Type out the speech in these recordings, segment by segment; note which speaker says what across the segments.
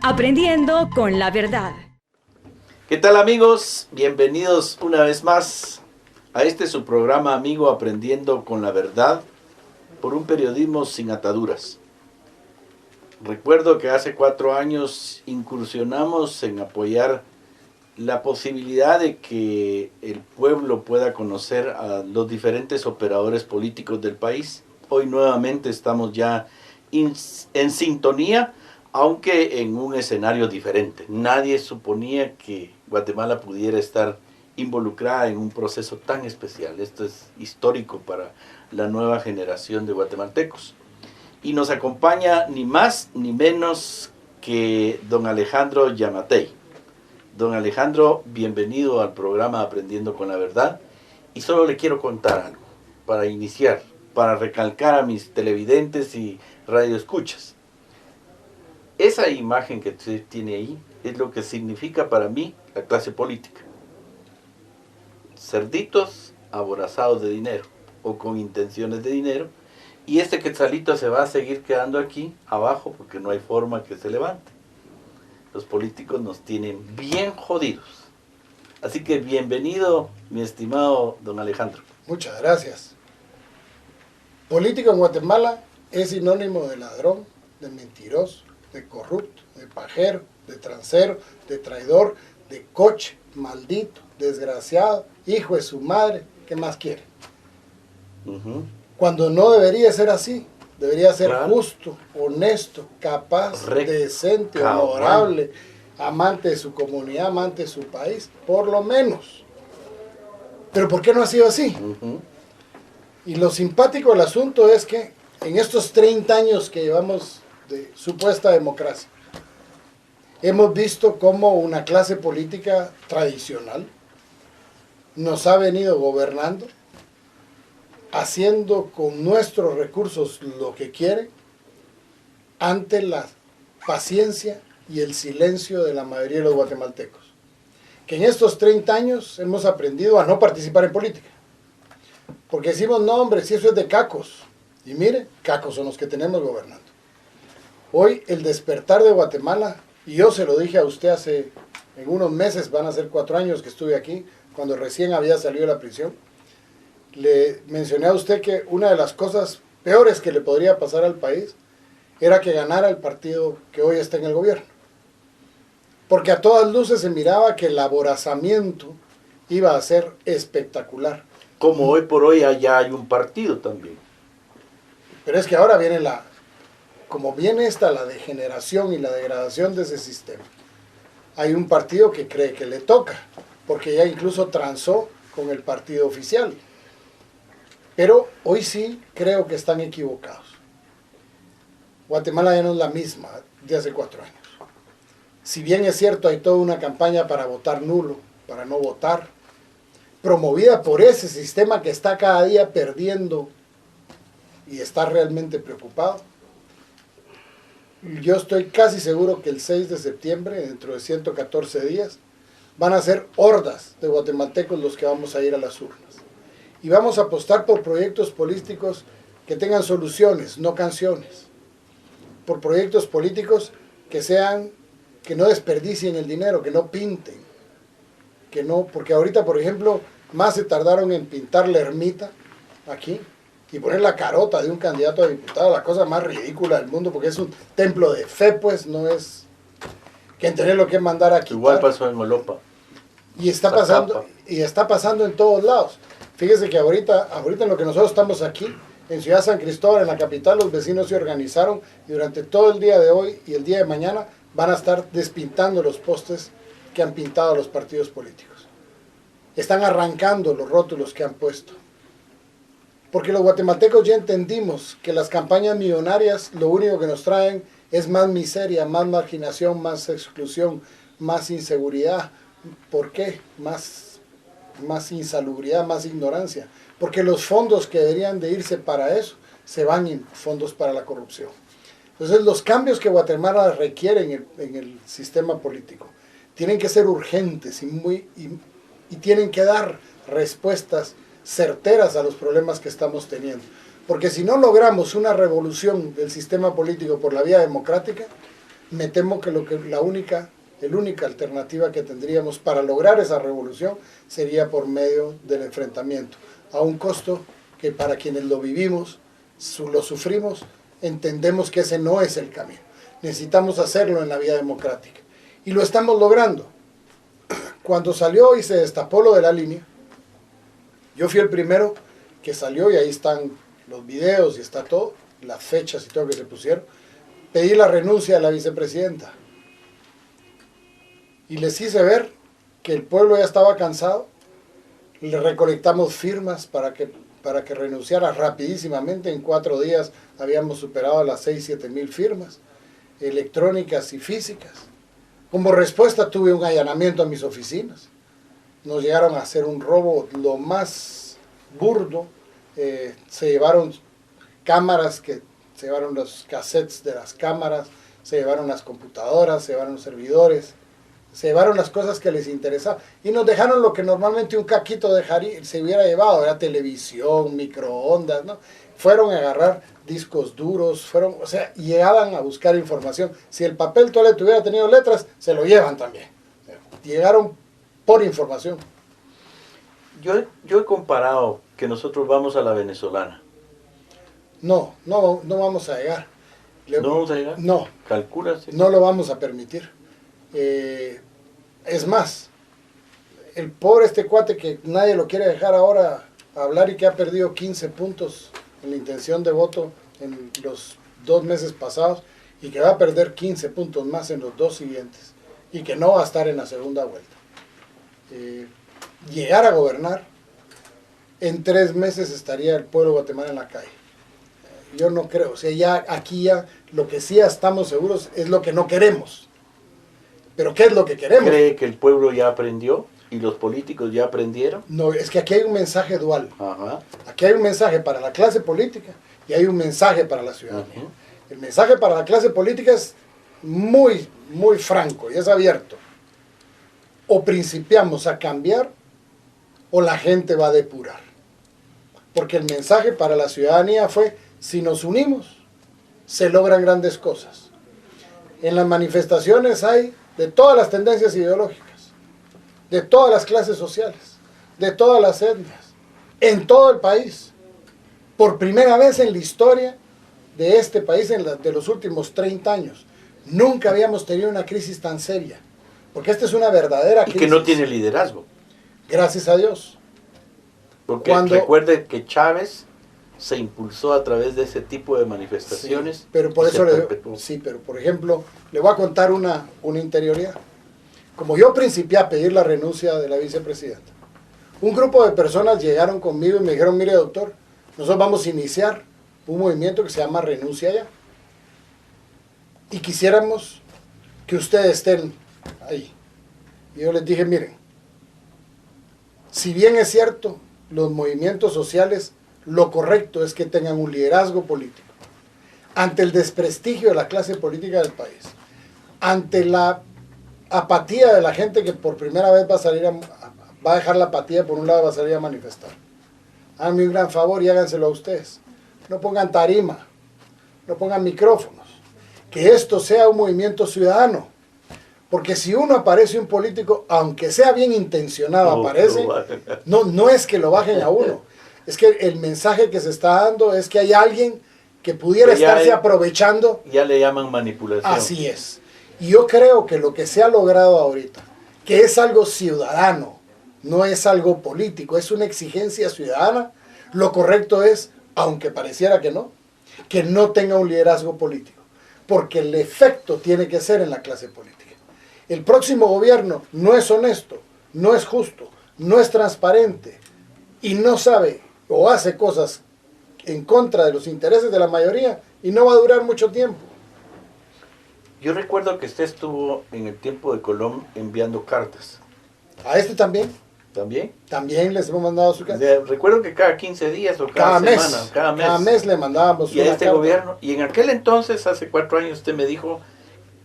Speaker 1: Aprendiendo con la verdad.
Speaker 2: ¿Qué tal, amigos? Bienvenidos una vez más a este su programa amigo Aprendiendo con la verdad por un periodismo sin ataduras. Recuerdo que hace 4 años incursionamos en apoyar la posibilidad de que el pueblo pueda conocer a los diferentes operadores políticos del país. Hoy nuevamente estamos ya en sintonía, aunque en un escenario diferente. Nadie suponía que Guatemala pudiera estar involucrada en un proceso tan especial. Esto es histórico para la nueva generación de guatemaltecos. Y nos acompaña ni más ni menos que don Alejandro Yamatei. Don Alejandro, bienvenido al programa Aprendiendo con la Verdad. Y solo le quiero contar algo para iniciar, para recalcar a mis televidentes y radioescuchas. Esa imagen que usted tiene ahí es lo que significa para mí la clase política. Cerditos aborazados de dinero o con intenciones de dinero, y este quetzalito se va a seguir quedando aquí abajo porque no hay forma que se levante. Los políticos nos tienen bien jodidos. Así que bienvenido, mi estimado don Alejandro.
Speaker 3: Muchas gracias. Político en Guatemala es sinónimo de ladrón, de mentiroso, de corrupto, de pajero, de transero, de traidor, de coche, maldito, desgraciado, hijo de su madre, ¿qué más quiere? Cuando no debería ser así, debería ser justo, honesto, capaz, decente, honorable, amante de su comunidad, amante de su país, por lo menos. Pero ¿por qué no ha sido así? Y lo simpático del asunto es que en estos 30 años que llevamos de supuesta democracia, hemos visto cómo una clase política tradicional nos ha venido gobernando, haciendo con nuestros recursos lo que quiere, ante la paciencia y el silencio de la mayoría de los guatemaltecos. Que en estos 30 años hemos aprendido a no participar en política. Porque decimos, no hombre, si eso es de cacos. Y mire, cacos son los que tenemos gobernando. Hoy el despertar de Guatemala, y yo se lo dije a usted hace, en unos meses, van a ser 4 años que estuve aquí, cuando recién había salido de la prisión, le mencioné a usted que una de las cosas peores que le podría pasar al país era que ganara el partido que hoy está en el gobierno. Porque a todas luces se miraba que el aborazamiento iba a ser espectacular.
Speaker 2: Como hoy por hoy allá hay un partido también.
Speaker 3: Pero es que ahora viene como viene la degeneración y la degradación de ese sistema. Hay un partido que cree que le toca, porque ya incluso transó con el partido oficial. Pero hoy sí creo que están equivocados. Guatemala ya no es la misma de hace 4 años. Si bien es cierto, hay toda una campaña para votar nulo, para no votar, promovida por ese sistema que está cada día perdiendo y está realmente preocupado. Yo estoy casi seguro que el 6 de septiembre, dentro de 114 días, van a ser hordas de guatemaltecos los que vamos a ir a las urnas. Y vamos a apostar por proyectos políticos que tengan soluciones, no canciones. Por proyectos políticos que no desperdicien el dinero, que no pinten. Porque ahorita, por ejemplo, más se tardaron en pintar la ermita aquí y poner la carota de un candidato a diputado, la cosa más ridícula del mundo, porque es un templo de fe, pues, no es que en tener lo que mandar aquí.
Speaker 2: Igual pasó en Molopa.
Speaker 3: Y está pasando en todos lados. Fíjese que ahorita en lo que nosotros estamos aquí, en Ciudad San Cristóbal, en la capital, los vecinos se organizaron y durante todo el día de hoy y el día de mañana van a estar despintando los postes que han pintado los partidos políticos. Están arrancando los rótulos que han puesto. Porque los guatemaltecos ya entendimos que las campañas millonarias lo único que nos traen es más miseria, más marginación, más exclusión, más inseguridad. ¿Por qué? Más insalubridad, más ignorancia. Porque los fondos que deberían de irse para eso se van en fondos para la corrupción. Entonces los cambios que Guatemala requiere en el sistema político tienen que ser urgentes y tienen que dar respuestas certeras a los problemas que estamos teniendo. Porque si no logramos una revolución del sistema político por la vía democrática, me temo que la única alternativa que tendríamos para lograr esa revolución sería por medio del enfrentamiento, a un costo que para quienes lo vivimos, lo sufrimos, entendemos que ese no es el camino. Necesitamos hacerlo en la vía democrática. Y lo estamos logrando. Cuando salió y se destapó lo de la línea, yo fui el primero que salió, y ahí están los videos y está todo, las fechas y todo que se pusieron, pedí la renuncia de la vicepresidenta. Y les hice ver que el pueblo ya estaba cansado, le recolectamos firmas para que renunciara rapidísimamente. En 4 días habíamos superado las 6-7 mil firmas, electrónicas y físicas. Como respuesta tuve un allanamiento a mis oficinas. Nos llegaron a hacer un robo lo más burdo. Se llevaron cámaras, se llevaron los cassettes de las cámaras, se llevaron las computadoras, se llevaron los servidores, se llevaron las cosas que les interesaban y nos dejaron lo que normalmente un caquito se hubiera llevado, era televisión, microondas, ¿no? Fueron a agarrar discos duros, o sea, llegaban a buscar información. Si el papel toalete hubiera tenido letras, se lo llevan también. Llegaron por información.
Speaker 2: Yo he comparado que nosotros vamos a la venezolana.
Speaker 3: No vamos a llegar.
Speaker 2: ¿No vamos a llegar?
Speaker 3: No.
Speaker 2: ¿Calculas?
Speaker 3: No lo vamos a permitir. Es más, el pobre cuate que nadie lo quiere dejar ahora hablar y que ha perdido 15 puntos en la intención de voto en los 2 meses pasados y que va a perder 15 puntos más en los 2 siguientes y que no va a estar en la segunda vuelta. Llegar a gobernar, en 3 meses estaría el pueblo de Guatemala en la calle. Yo no creo, o sea, aquí lo que sí estamos seguros es lo que no queremos. ¿Pero qué es lo que queremos?
Speaker 2: ¿Cree que el pueblo ya aprendió y los políticos ya aprendieron?
Speaker 3: No, es que aquí hay un mensaje dual.
Speaker 2: Ajá.
Speaker 3: Aquí hay un mensaje para la clase política y hay un mensaje para la ciudadanía.
Speaker 2: Ajá.
Speaker 3: El mensaje para la clase política es muy, muy franco y es abierto. O principiamos a cambiar o la gente va a depurar. Porque el mensaje para la ciudadanía fue, si nos unimos, se logran grandes cosas. En las manifestaciones hay de todas las tendencias ideológicas, de todas las clases sociales, de todas las etnias, en todo el país. Por primera vez en la historia de este país, de los últimos 30 años, nunca habíamos tenido una crisis tan seria, porque esta es una verdadera crisis.
Speaker 2: Y que no tiene liderazgo.
Speaker 3: Gracias a Dios.
Speaker 2: Porque recuerde que Chávez se impulsó a través de ese tipo de manifestaciones.
Speaker 3: Sí, pero por eso
Speaker 2: perpetuó.
Speaker 3: sí, pero por ejemplo, le voy a contar una interioridad. Como yo principié a pedir la renuncia de la vicepresidenta, un grupo de personas llegaron conmigo y me dijeron, mire doctor, nosotros vamos a iniciar un movimiento que se llama Renuncia Ya. Y quisiéramos que ustedes estén ahí. Y yo les dije, miren, si bien es cierto, los movimientos sociales, lo correcto es que tengan un liderazgo político. Ante el desprestigio de la clase política del país, ante la apatía de la gente que por primera vez va a dejar la apatía por un lado y va a salir a manifestar. Háganme un gran favor y háganselo a ustedes. No pongan tarima, no pongan micrófonos. Que esto sea un movimiento ciudadano. Porque si uno aparece un político, aunque sea bien intencionado, aparece, no es que lo bajen a uno. Es que el mensaje que se está dando es que hay alguien que pudiera estarse aprovechando.
Speaker 2: Ya le llaman manipulación.
Speaker 3: Así es. Y yo creo que lo que se ha logrado ahorita, que es algo ciudadano, no es algo político, es una exigencia ciudadana, lo correcto es, aunque pareciera que no tenga un liderazgo político. Porque el efecto tiene que ser en la clase política. El próximo gobierno no es honesto, no es justo, no es transparente y no sabe o hace cosas en contra de los intereses de la mayoría y no va a durar mucho tiempo.
Speaker 2: Yo recuerdo que usted estuvo en el tiempo de Colón enviando cartas.
Speaker 3: A este también.
Speaker 2: ¿También?
Speaker 3: También les hemos mandado su carta.
Speaker 2: Recuerdo que cada 15 días o cada semana,
Speaker 3: cada mes le mandábamos
Speaker 2: y
Speaker 3: una
Speaker 2: a este
Speaker 3: carta.
Speaker 2: gobierno. Y en aquel entonces, hace 4 años, usted me dijo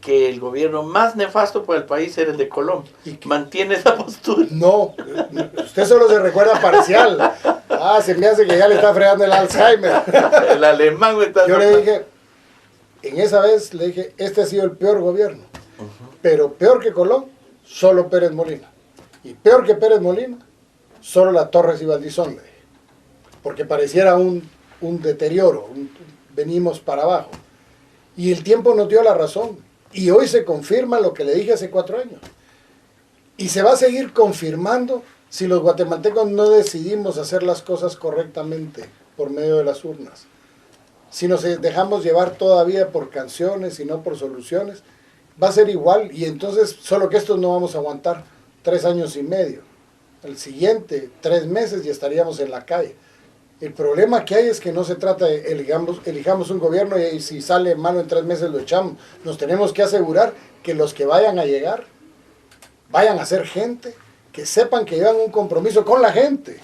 Speaker 2: que el gobierno más nefasto para el país era el de Colón. ¿Mantiene esa postura?
Speaker 3: No, usted solo se recuerda parcial. Se me hace que ya le está fregando el Alzheimer.
Speaker 2: El alemán me está...
Speaker 3: Yo le dije, en esa vez le dije, este ha sido el peor gobierno, pero peor que Colón, solo Pérez Molina. Y peor que Pérez Molina, solo la Torres y Valdizón, le dije. Porque pareciera un deterioro, venimos para abajo. Y el tiempo nos dio la razón. Y hoy se confirma lo que le dije hace 4 años. Y se va a seguir confirmando si los guatemaltecos no decidimos hacer las cosas correctamente por medio de las urnas. Si nos dejamos llevar todavía por canciones y no por soluciones, va a ser igual. Y entonces, solo que estos no vamos a aguantar 3 años y medio. El siguiente, 3 meses y estaríamos en la calle. El problema que hay es que no se trata de elijamos un gobierno y si sale malo en 3 meses lo echamos. Nos tenemos que asegurar que los que vayan a llegar, vayan a ser gente, que sepan que llevan un compromiso con la gente,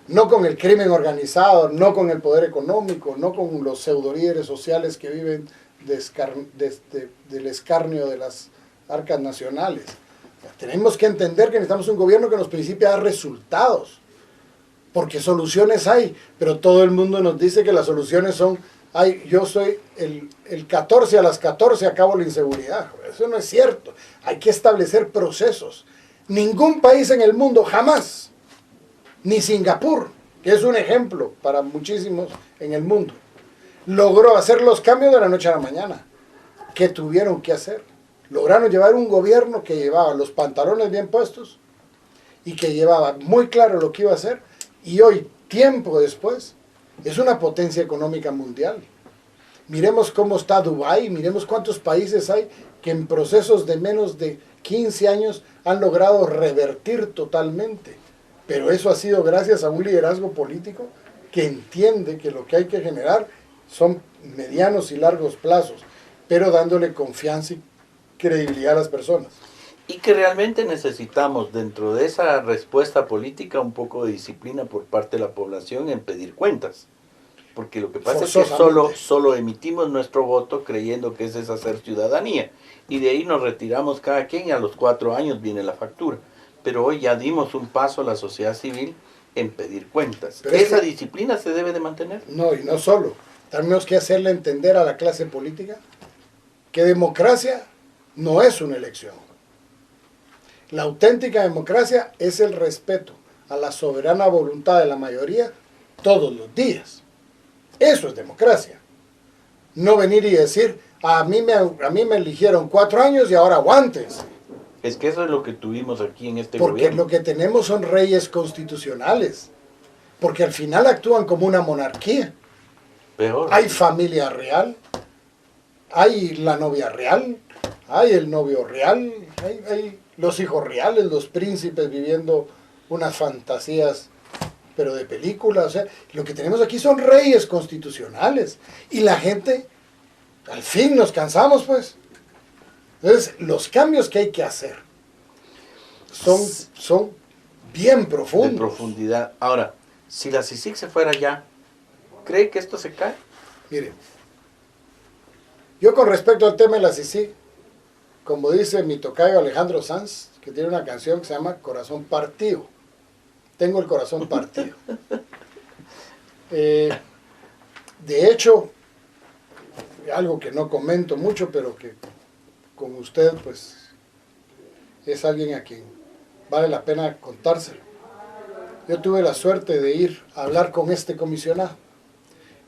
Speaker 3: no con el crimen organizado, no con el poder económico, no con los pseudo líderes sociales que viven del escarnio de las arcas nacionales. Tenemos que entender que necesitamos un gobierno que nos principie a dar resultados. Porque soluciones hay, pero todo el mundo nos dice que las soluciones son, yo soy el 14 a las 14 acabo la inseguridad. Eso no es cierto. Hay que establecer procesos. Ningún país en el mundo, jamás, ni Singapur, que es un ejemplo para muchísimos en el mundo, logró hacer los cambios de la noche a la mañana. ¿Qué tuvieron que hacer? Lograron llevar un gobierno que llevaba los pantalones bien puestos y que llevaba muy claro lo que iba a hacer. Y hoy, tiempo después, es una potencia económica mundial. Miremos cómo está Dubái, miremos cuántos países hay que en procesos de menos de 15 años han logrado revertir totalmente. Pero eso ha sido gracias a un liderazgo político que entiende que lo que hay que generar son medianos y largos plazos, pero dándole confianza y credibilidad a las personas.
Speaker 2: Y que realmente necesitamos dentro de esa respuesta política un poco de disciplina por parte de la población en pedir cuentas. Porque lo que pasa es que solo emitimos nuestro voto creyendo que ese es hacer ciudadanía. Y de ahí nos retiramos cada quien y a los 4 años viene la factura. Pero hoy ya dimos un paso a la sociedad civil en pedir cuentas.
Speaker 3: Pero
Speaker 2: ¿Esa disciplina se debe de mantener?
Speaker 3: No, y no solo. Tenemos que hacerle entender a la clase política que democracia no es una elección. La auténtica democracia es el respeto a la soberana voluntad de la mayoría todos los días. Eso es democracia. No venir y decir, a mí me eligieron 4 años y ahora aguántense.
Speaker 2: Es que eso es lo que tuvimos aquí en este
Speaker 3: Porque
Speaker 2: gobierno.
Speaker 3: lo que tenemos son reyes constitucionales. Porque al final actúan como una monarquía.
Speaker 2: Peor.
Speaker 3: Hay familia real, hay la novia real, hay el novio real, hay los hijos reales, los príncipes viviendo unas fantasías, pero de película. O sea, lo que tenemos aquí son reyes constitucionales. Y la gente, al fin nos cansamos, pues. Entonces, los cambios que hay que hacer son bien profundos.
Speaker 2: De profundidad. Ahora, si la CICIG se fuera ya, ¿cree que esto se cae?
Speaker 3: Mire, yo con respecto al tema de la CICIG, como dice mi tocayo Alejandro Sanz, que tiene una canción que se llama Corazón Partido. Tengo el corazón partido. De hecho, algo que no comento mucho, pero que con usted, pues, es alguien a quien vale la pena contárselo. Yo tuve la suerte de ir a hablar con este comisionado.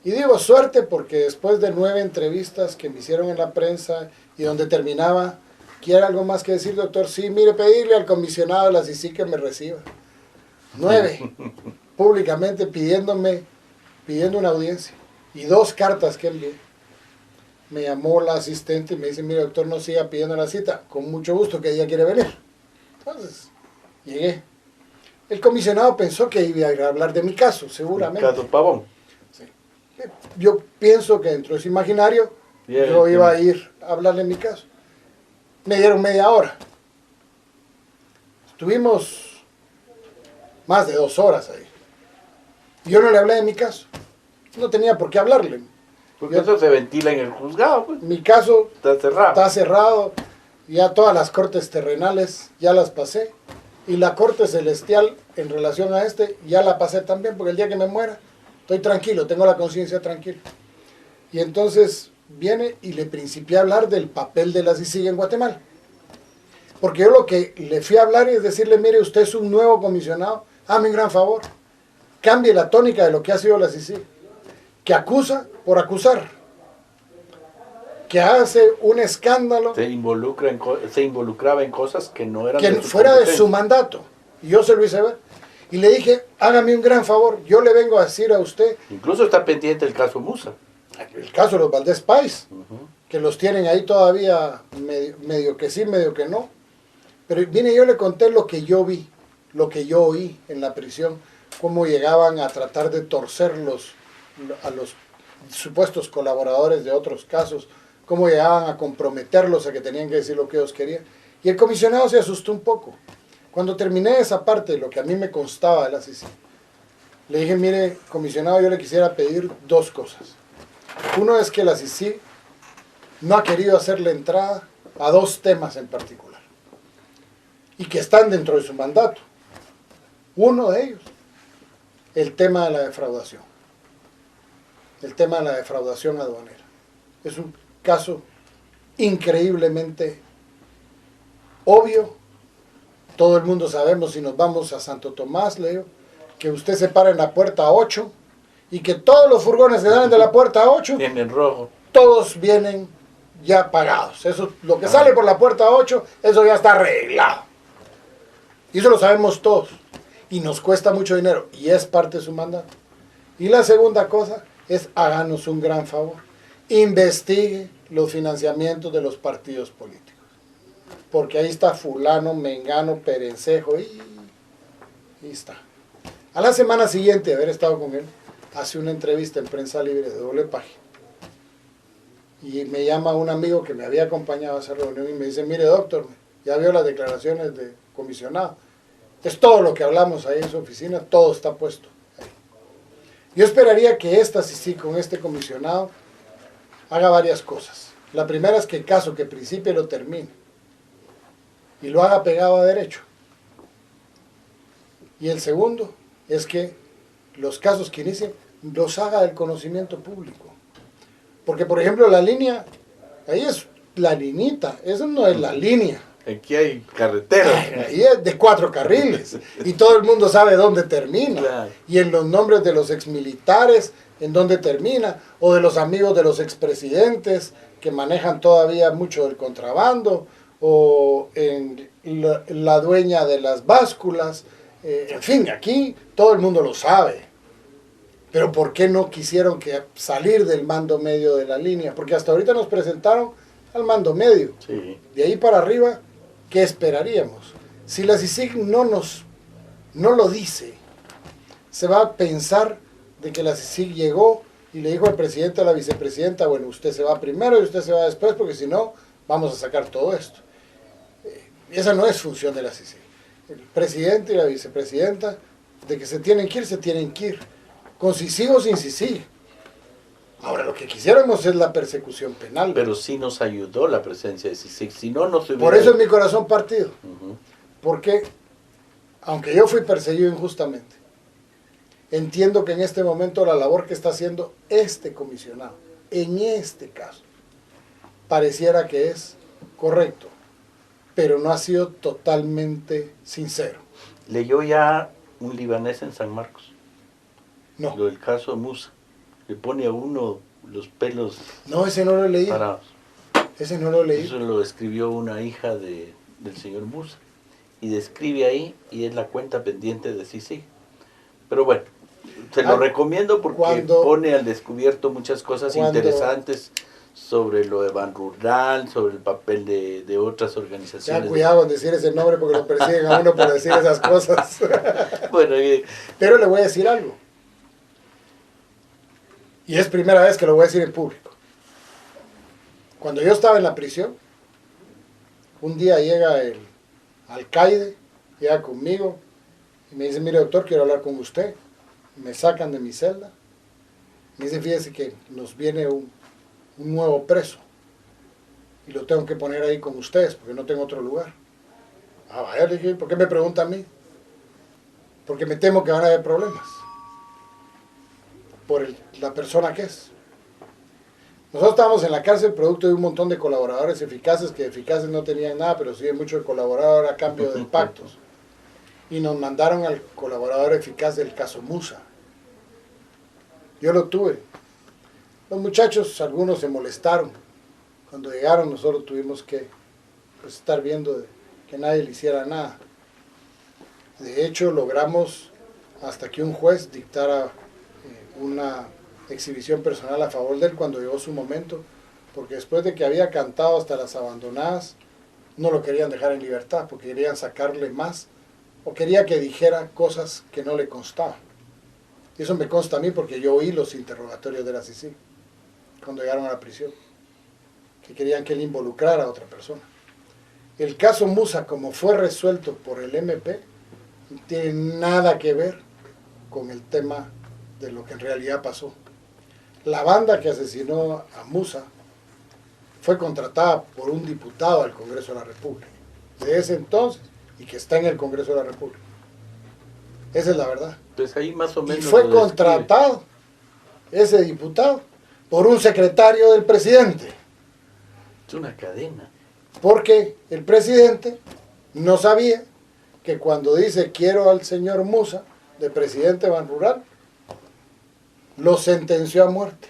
Speaker 3: Y digo suerte porque después de 9 entrevistas que me hicieron en la prensa y donde terminaba, ¿quiere algo más que decir, doctor? Sí, mire, pedirle al comisionado de la CICIG que me reciba. 9, públicamente pidiendo una audiencia. Y 2 cartas que envié. Me llamó la asistente y me dice, mire, doctor, no siga pidiendo la cita. Con mucho gusto, que ella quiere venir. Entonces, llegué. El comisionado pensó que iba a ir a hablar de mi caso, seguramente.
Speaker 2: El caso Pavón.
Speaker 3: Sí. Yo pienso que dentro de ese imaginario yo iba a ir a hablarle de mi caso. Me dieron media hora. Estuvimos más de 2 horas ahí. Yo no le hablé de mi caso. No tenía por qué hablarle.
Speaker 2: Porque eso se ventila en el juzgado, pues.
Speaker 3: Mi caso
Speaker 2: Está cerrado.
Speaker 3: Ya todas las cortes terrenales ya las pasé. Y la corte celestial en relación a este ya la pasé también, porque el día que me muera estoy tranquilo, tengo la conciencia tranquila. Y entonces viene y le principié a hablar del papel de la CICIG en Guatemala. Porque yo lo que le fui a hablar es decirle, mire, usted es un nuevo comisionado, hazme un gran favor, cambie la tónica de lo que ha sido la CICIG, que acusa por acusar, que hace un escándalo,
Speaker 2: Se involucraba en cosas que no eran
Speaker 3: que
Speaker 2: de su
Speaker 3: fuera de
Speaker 2: competencia.
Speaker 3: su mandato. Y yo se lo hice ver. Y le dije, hágame un gran favor, yo le vengo a decir a usted,
Speaker 2: Incluso está pendiente el caso Musa.
Speaker 3: el caso de los Valdés Pais, que los tienen ahí todavía medio que sí, medio que no. Pero viene, yo le conté lo que yo vi, lo que yo oí en la prisión, cómo llegaban a tratar de torcer a los supuestos colaboradores de otros casos, cómo llegaban a comprometerlos a que tenían que decir lo que ellos querían. Y el comisionado se asustó un poco. Cuando terminé esa parte de lo que a mí me constaba de la CICIG, le dije, mire, comisionado, yo le quisiera pedir dos cosas. Uno es que la CICIG no ha querido hacer la entrada a dos temas en particular y que están dentro de su mandato. Uno de ellos, el tema de la defraudación. El tema de la defraudación aduanera. Es un caso increíblemente obvio. Todo el mundo sabemos, si nos vamos a Santo Tomás, Leo, que usted se para en la puerta 8 y que todos los furgones que salen de la puerta 8,
Speaker 2: Tienen rojo.
Speaker 3: todos vienen ya pagados. Eso, lo que sale por la puerta 8, eso ya está arreglado. Y eso lo sabemos todos. Y nos cuesta mucho dinero. Y es parte de su mandato. Y la segunda cosa es, háganos un gran favor. Investigue los financiamientos de los partidos políticos. Porque ahí está fulano, mengano, perencejo. Y está. A la semana siguiente de haber estado con él, hace una entrevista en Prensa Libre de doble página. Y me llama un amigo que me había acompañado a esa reunión y me dice, mire doctor, ya vio las declaraciones de comisionado. Es todo lo que hablamos ahí en su oficina, todo está puesto ahí. Yo esperaría que esta CICIG con este comisionado haga varias cosas. La primera es que el caso que principie lo termine y lo haga pegado a derecho. Y el segundo es que los casos que inicien los haga del conocimiento público. Porque, por ejemplo, la línea, ahí es la linita, eso no es la línea.
Speaker 2: Aquí hay carreteras.
Speaker 3: Ahí es de 4 carriles y todo el mundo sabe dónde termina.
Speaker 2: Claro.
Speaker 3: Y en los nombres de los exmilitares, en dónde termina, o de los amigos de los expresidentes que manejan todavía mucho del contrabando, o en la dueña de las básculas. En fin, aquí todo el mundo lo sabe. Pero ¿por qué no quisieron salir del mando medio de la línea? Porque hasta ahorita nos presentaron al mando medio.
Speaker 2: Sí.
Speaker 3: De ahí para arriba, ¿qué esperaríamos? Si la CICIG no lo dice, se va a pensar de que la CICIG llegó y le dijo al presidente, a la vicepresidenta, bueno, usted se va primero y usted se va después, porque si no, vamos a sacar todo esto. Esa no es función de la CICIG. El presidente y la vicepresidenta, de que se tienen que ir, se tienen que ir. Con CICIG o sin CICIG. Ahora, lo que quisiéramos es la persecución penal.
Speaker 2: Pero sí nos ayudó la presencia de CICIG. Si no, no se hubiera...
Speaker 3: Por eso es mi corazón partido.
Speaker 2: Ujú.
Speaker 3: Porque, aunque yo fui perseguido injustamente, entiendo que en este momento la labor que está haciendo este comisionado, en este caso, pareciera que es correcto, pero no ha sido totalmente sincero.
Speaker 2: Leyó ya un libanés en San Marcos.
Speaker 3: No,
Speaker 2: Lo del caso de Musa. Le pone a uno los pelos
Speaker 3: no, ese no lo he leído.
Speaker 2: parados.
Speaker 3: Ese no lo he leído.
Speaker 2: Eso lo escribió una hija del señor Musa. Y describe ahí, y es la cuenta pendiente de CICIG. Pero bueno, se lo recomiendo porque pone al descubierto muchas cosas interesantes sobre lo de Ban Rural, sobre el papel de otras organizaciones.
Speaker 3: Ya cuidado con decir ese nombre porque lo persiguen a uno por decir esas cosas.
Speaker 2: Bueno,
Speaker 3: pero le voy a decir algo. Y es primera vez que lo voy a decir en público. Cuando yo estaba en la prisión, un día llega el alcaide, llega conmigo y me dice, mire doctor, quiero hablar con usted. Me sacan de mi celda. Me dice, fíjese que nos viene un nuevo preso y lo tengo que poner ahí con ustedes porque no tengo otro lugar. Ah, vaya, le dije, ¿por qué me pregunta a mí? Porque me temo que van a haber problemas por la persona que es. Nosotros estábamos en la cárcel producto de un montón de colaboradores eficaces, que eficaces no tenían nada, pero sí mucho de colaborador a cambio de pactos. Y nos mandaron al colaborador eficaz del caso Musa. Yo lo tuve. Los muchachos, algunos se molestaron. Cuando llegaron nosotros tuvimos que pues, estar viendo que nadie le hiciera nada. De hecho, logramos hasta que un juez dictara una exhibición personal a favor de él cuando llegó su momento, porque después de que había cantado hasta las abandonadas, no lo querían dejar en libertad, porque querían sacarle más, o quería que dijera cosas que no le constaban. Y eso me consta a mí porque yo oí los interrogatorios de la CICIG cuando llegaron a la prisión, que querían que él involucrara a otra persona. El caso Musa, como fue resuelto por el MP, no tiene nada que ver con el tema de lo que en realidad pasó. La banda que asesinó a Musa fue contratada por un diputado al Congreso de la República, de ese entonces, y que está en el Congreso de la República. Esa es la verdad.
Speaker 2: Pues ahí más o menos
Speaker 3: Y fue
Speaker 2: lo describe.
Speaker 3: contratado ese diputado por un secretario del presidente,
Speaker 2: Es una cadena.
Speaker 3: porque el presidente no sabía que cuando dice quiero al señor Musa de presidente de Banrural, lo sentenció a muerte.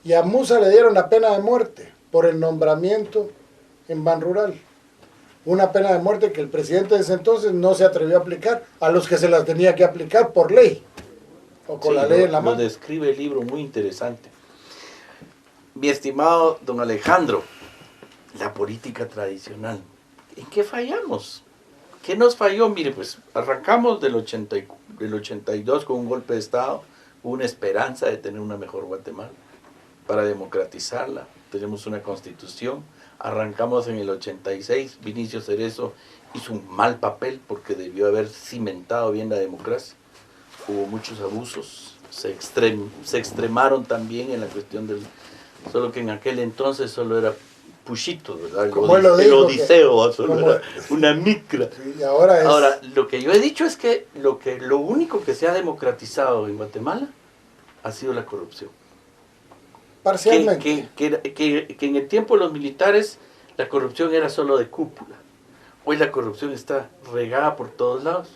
Speaker 3: Y a Musa le dieron la pena de muerte por el nombramiento en Banrural. Una pena de muerte que el presidente de ese entonces no se atrevió a aplicar a los que se las tenía que aplicar por ley, o con
Speaker 2: Sí,
Speaker 3: la ley en la
Speaker 2: lo
Speaker 3: mano.
Speaker 2: describe el libro, muy interesante. Mi estimado don Alejandro, la política tradicional, ¿en qué fallamos? ¿Qué nos falló? Mire, pues arrancamos del 82 con un golpe de Estado, hubo una esperanza de tener una mejor Guatemala, para democratizarla, tenemos una constitución, arrancamos en el 86, Vinicio Cerezo hizo un mal papel porque debió haber cimentado bien la democracia, hubo muchos abusos, se extremaron también en la cuestión del... Solo que en aquel entonces solo era Puchito, ¿verdad?
Speaker 3: Como él lo
Speaker 2: El
Speaker 3: dijo,
Speaker 2: Odiseo, solo
Speaker 3: como-
Speaker 2: era una micra.
Speaker 3: Y ahora es
Speaker 2: Ahora, lo que yo he dicho es que lo único que se ha democratizado en Guatemala ha sido la corrupción.
Speaker 3: parcialmente.
Speaker 2: Que en el tiempo de los militares la corrupción era solo de cúpula. Hoy la corrupción está regada por todos lados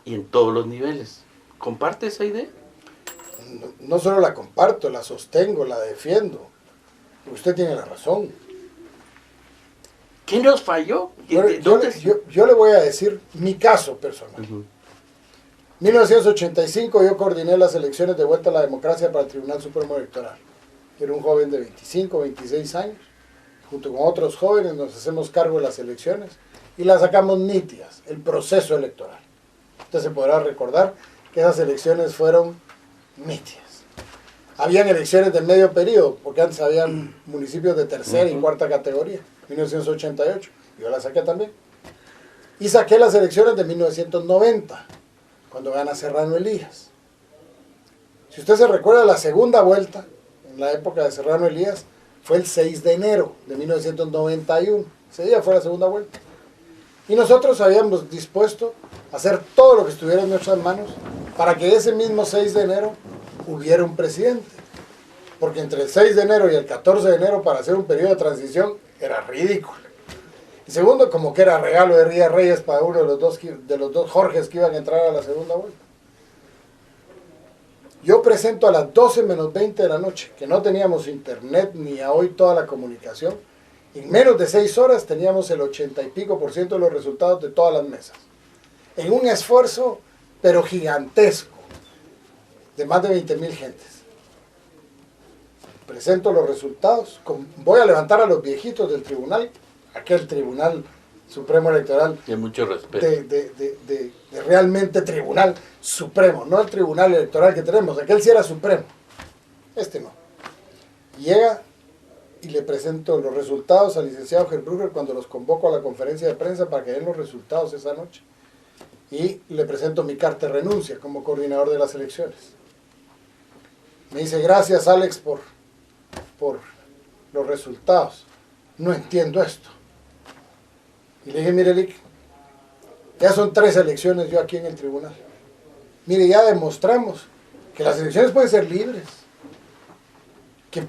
Speaker 2: y en todos los niveles. ¿Comparte esa idea?
Speaker 3: No solo la comparto, la sostengo, la defiendo. Usted tiene la razón.
Speaker 2: ¿Qué nos falló?
Speaker 3: Yo le voy a decir mi caso personal.
Speaker 2: Ujú.
Speaker 3: 1985 yo coordiné las elecciones de vuelta a la democracia para el Tribunal Supremo Electoral. Era un joven de 25, 26 años. Junto con otros jóvenes nos hacemos cargo de las elecciones y las sacamos nítidas, el proceso electoral. Usted se podrá recordar que esas elecciones fueron nítidas. Habían elecciones de medio periodo, porque antes habían municipios de tercera y cuarta categoría, 1988, yo las saqué también. Y saqué las elecciones de 1990, cuando gana Serrano Elías. Si usted se recuerda, la segunda vuelta, en la época de Serrano Elías, fue el 6 de enero de 1991. Ese día fue la segunda vuelta. Y nosotros habíamos dispuesto a hacer todo lo que estuviera en nuestras manos para que ese mismo 6 de enero hubiera un presidente. Porque entre el 6 de enero y el 14 de enero para hacer un periodo de transición era ridículo. Y segundo, como que era regalo de Ría Reyes para uno de los dos Jorges que iban a entrar a la segunda vuelta. Yo presento a las 12 menos 20 de la noche, que no teníamos internet ni a hoy toda la comunicación. En menos de 6 horas teníamos el 80 y pico % de los resultados de todas las mesas. En un esfuerzo, pero gigantesco, de más de 20,000 gentes. Presento los resultados. Voy a levantar a los viejitos del tribunal, aquel Tribunal Supremo Electoral
Speaker 2: De mucho respeto.
Speaker 3: de realmente Tribunal Supremo, no el Tribunal Electoral que tenemos, aquel sí era Supremo, este no. Llega y le presento los resultados al licenciado Gerbruger cuando los convoco a la conferencia de prensa para que den los resultados esa noche. Y le presento mi carta de renuncia como coordinador de las elecciones. Me dice, gracias Alex por los resultados. No entiendo esto. Y le dije, mire Lick, ya son 3 elecciones yo aquí en el tribunal. Mire, ya demostramos que las elecciones pueden ser libres, que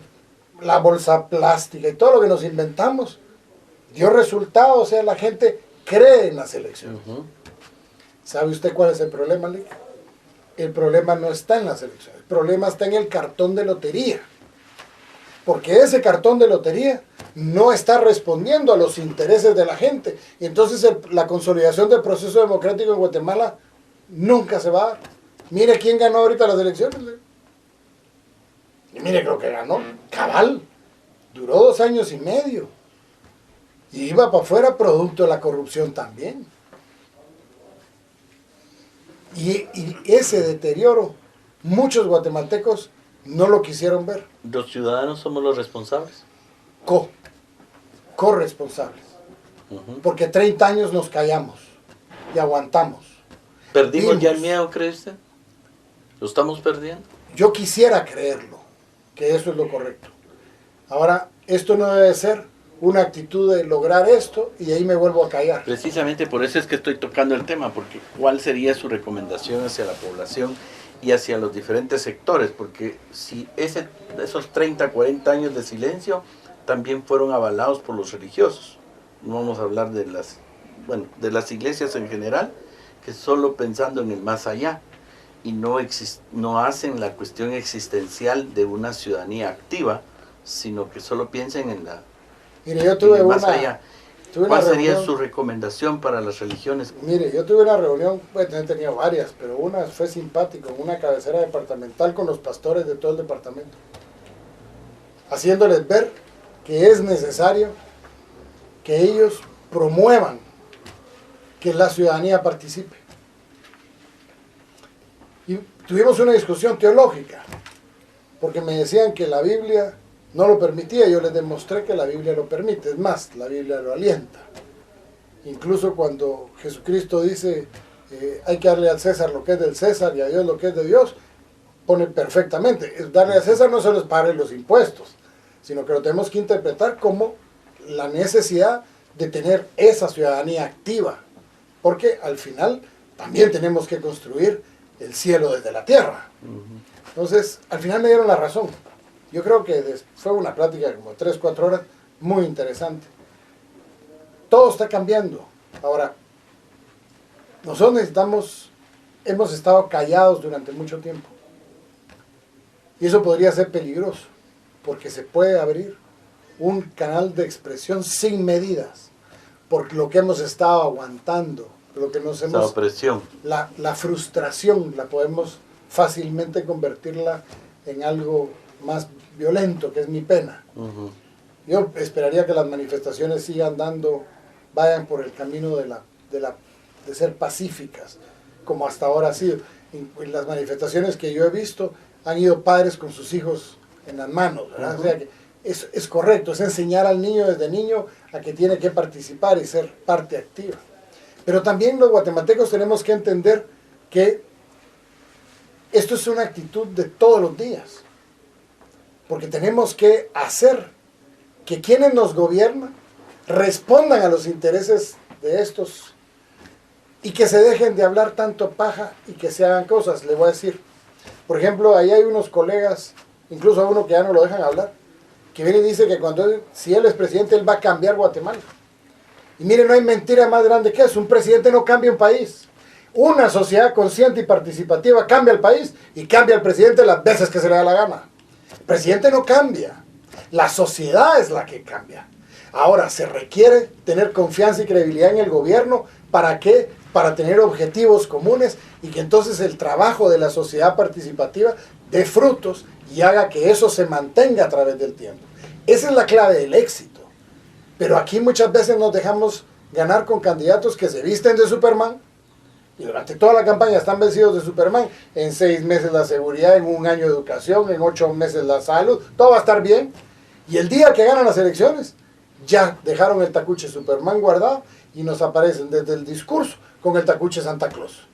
Speaker 3: la bolsa plástica y todo lo que nos inventamos, dio resultado, o sea, la gente cree en las elecciones. ¿Sabe usted cuál es el problema, Lick? El problema no está en las elecciones, el problema está en el cartón de lotería. Porque ese cartón de lotería no está respondiendo a los intereses de la gente. Y entonces la consolidación del proceso democrático en Guatemala nunca se va a dar. Mire quién ganó ahorita las elecciones. Y mire lo que ganó. Cabal. Duró 2 años y medio. Y iba para afuera producto de la corrupción también. Y ese deterioro, muchos guatemaltecos no lo quisieron ver.
Speaker 2: ¿Los ciudadanos somos los responsables?
Speaker 3: Corresponsables. Porque 30 años nos callamos y aguantamos.
Speaker 2: ¿Perdimos ya el miedo, cree usted? ¿Lo estamos perdiendo?
Speaker 3: Yo quisiera creerlo, que eso es lo correcto. Ahora, esto no debe ser una actitud de lograr esto y ahí me vuelvo a callar.
Speaker 2: Precisamente por eso es que estoy tocando el tema, porque ¿cuál sería su recomendación hacia la población y hacia los diferentes sectores? Porque si esos 30, 40 años de silencio también fueron avalados por los religiosos. No vamos a hablar de las iglesias en general, que solo pensando en el más allá y no hacen la cuestión existencial de una ciudadanía activa, sino que solo piensan en la
Speaker 3: Mire, yo tuve
Speaker 2: más allá. ¿Cuál sería
Speaker 3: reunión,
Speaker 2: su recomendación para las religiones?
Speaker 3: Mire, yo tuve una reunión, pues he tenido varias, pero una fue simpático, una cabecera departamental con los pastores de todo el departamento, haciéndoles ver que es necesario que ellos promuevan que la ciudadanía participe. Y tuvimos una discusión teológica, porque me decían que la Biblia no lo permitía. Yo les demostré que la Biblia lo permite, es más, la Biblia lo alienta. Incluso cuando Jesucristo dice hay que darle al César lo que es del César y a Dios lo que es de Dios, pone perfectamente. Darle a César no solo es pagarle los impuestos, sino que lo tenemos que interpretar como la necesidad de tener esa ciudadanía activa, porque al final también tenemos que construir el cielo desde la tierra. Entonces, al final me dieron la razón. Yo creo que fue una plática de como 3-4 horas, muy interesante. Todo está cambiando. Ahora, nosotros hemos estado callados durante mucho tiempo. Y eso podría ser peligroso, porque se puede abrir un canal de expresión sin medidas, por lo que hemos estado aguantando, lo que nos hemos...
Speaker 2: presión.
Speaker 3: La frustración la podemos fácilmente convertirla en algo más violento, que es mi pena. Yo esperaría que las manifestaciones vayan por el camino de ser pacíficas, como hasta ahora ha sido. En las manifestaciones que yo he visto, han ido padres con sus hijos en las manos, ¿verdad? O sea que es correcto, es enseñar al niño desde niño a que tiene que participar y ser parte activa. Pero también los guatemaltecos tenemos que entender que esto es una actitud de todos los días, porque tenemos que hacer que quienes nos gobiernan respondan a los intereses de estos y que se dejen de hablar tanto paja y que se hagan cosas. Le voy a decir, por ejemplo, ahí hay unos colegas, incluso a uno que ya no lo dejan hablar, que viene y dice que si él es presidente, él va a cambiar Guatemala. Y mire, no hay mentira más grande que eso. Un presidente no cambia un país. Una sociedad consciente y participativa cambia el país y cambia el presidente las veces que se le da la gana. El presidente no cambia. La sociedad es la que cambia. Ahora, se requiere tener confianza y credibilidad en el gobierno. ¿Para qué? Para tener objetivos comunes y que entonces el trabajo de la sociedad participativa dé frutos y haga que eso se mantenga a través del tiempo. Esa es la clave del éxito. Pero aquí muchas veces nos dejamos ganar con candidatos que se visten de Superman y durante toda la campaña están vestidos de Superman. En 6 meses la seguridad, en 1 año de educación, en 8 meses la salud, todo va a estar bien. Y el día que ganan las elecciones, ya dejaron el tacuche Superman guardado y nos aparecen desde el discurso con el tacuche Santa Claus.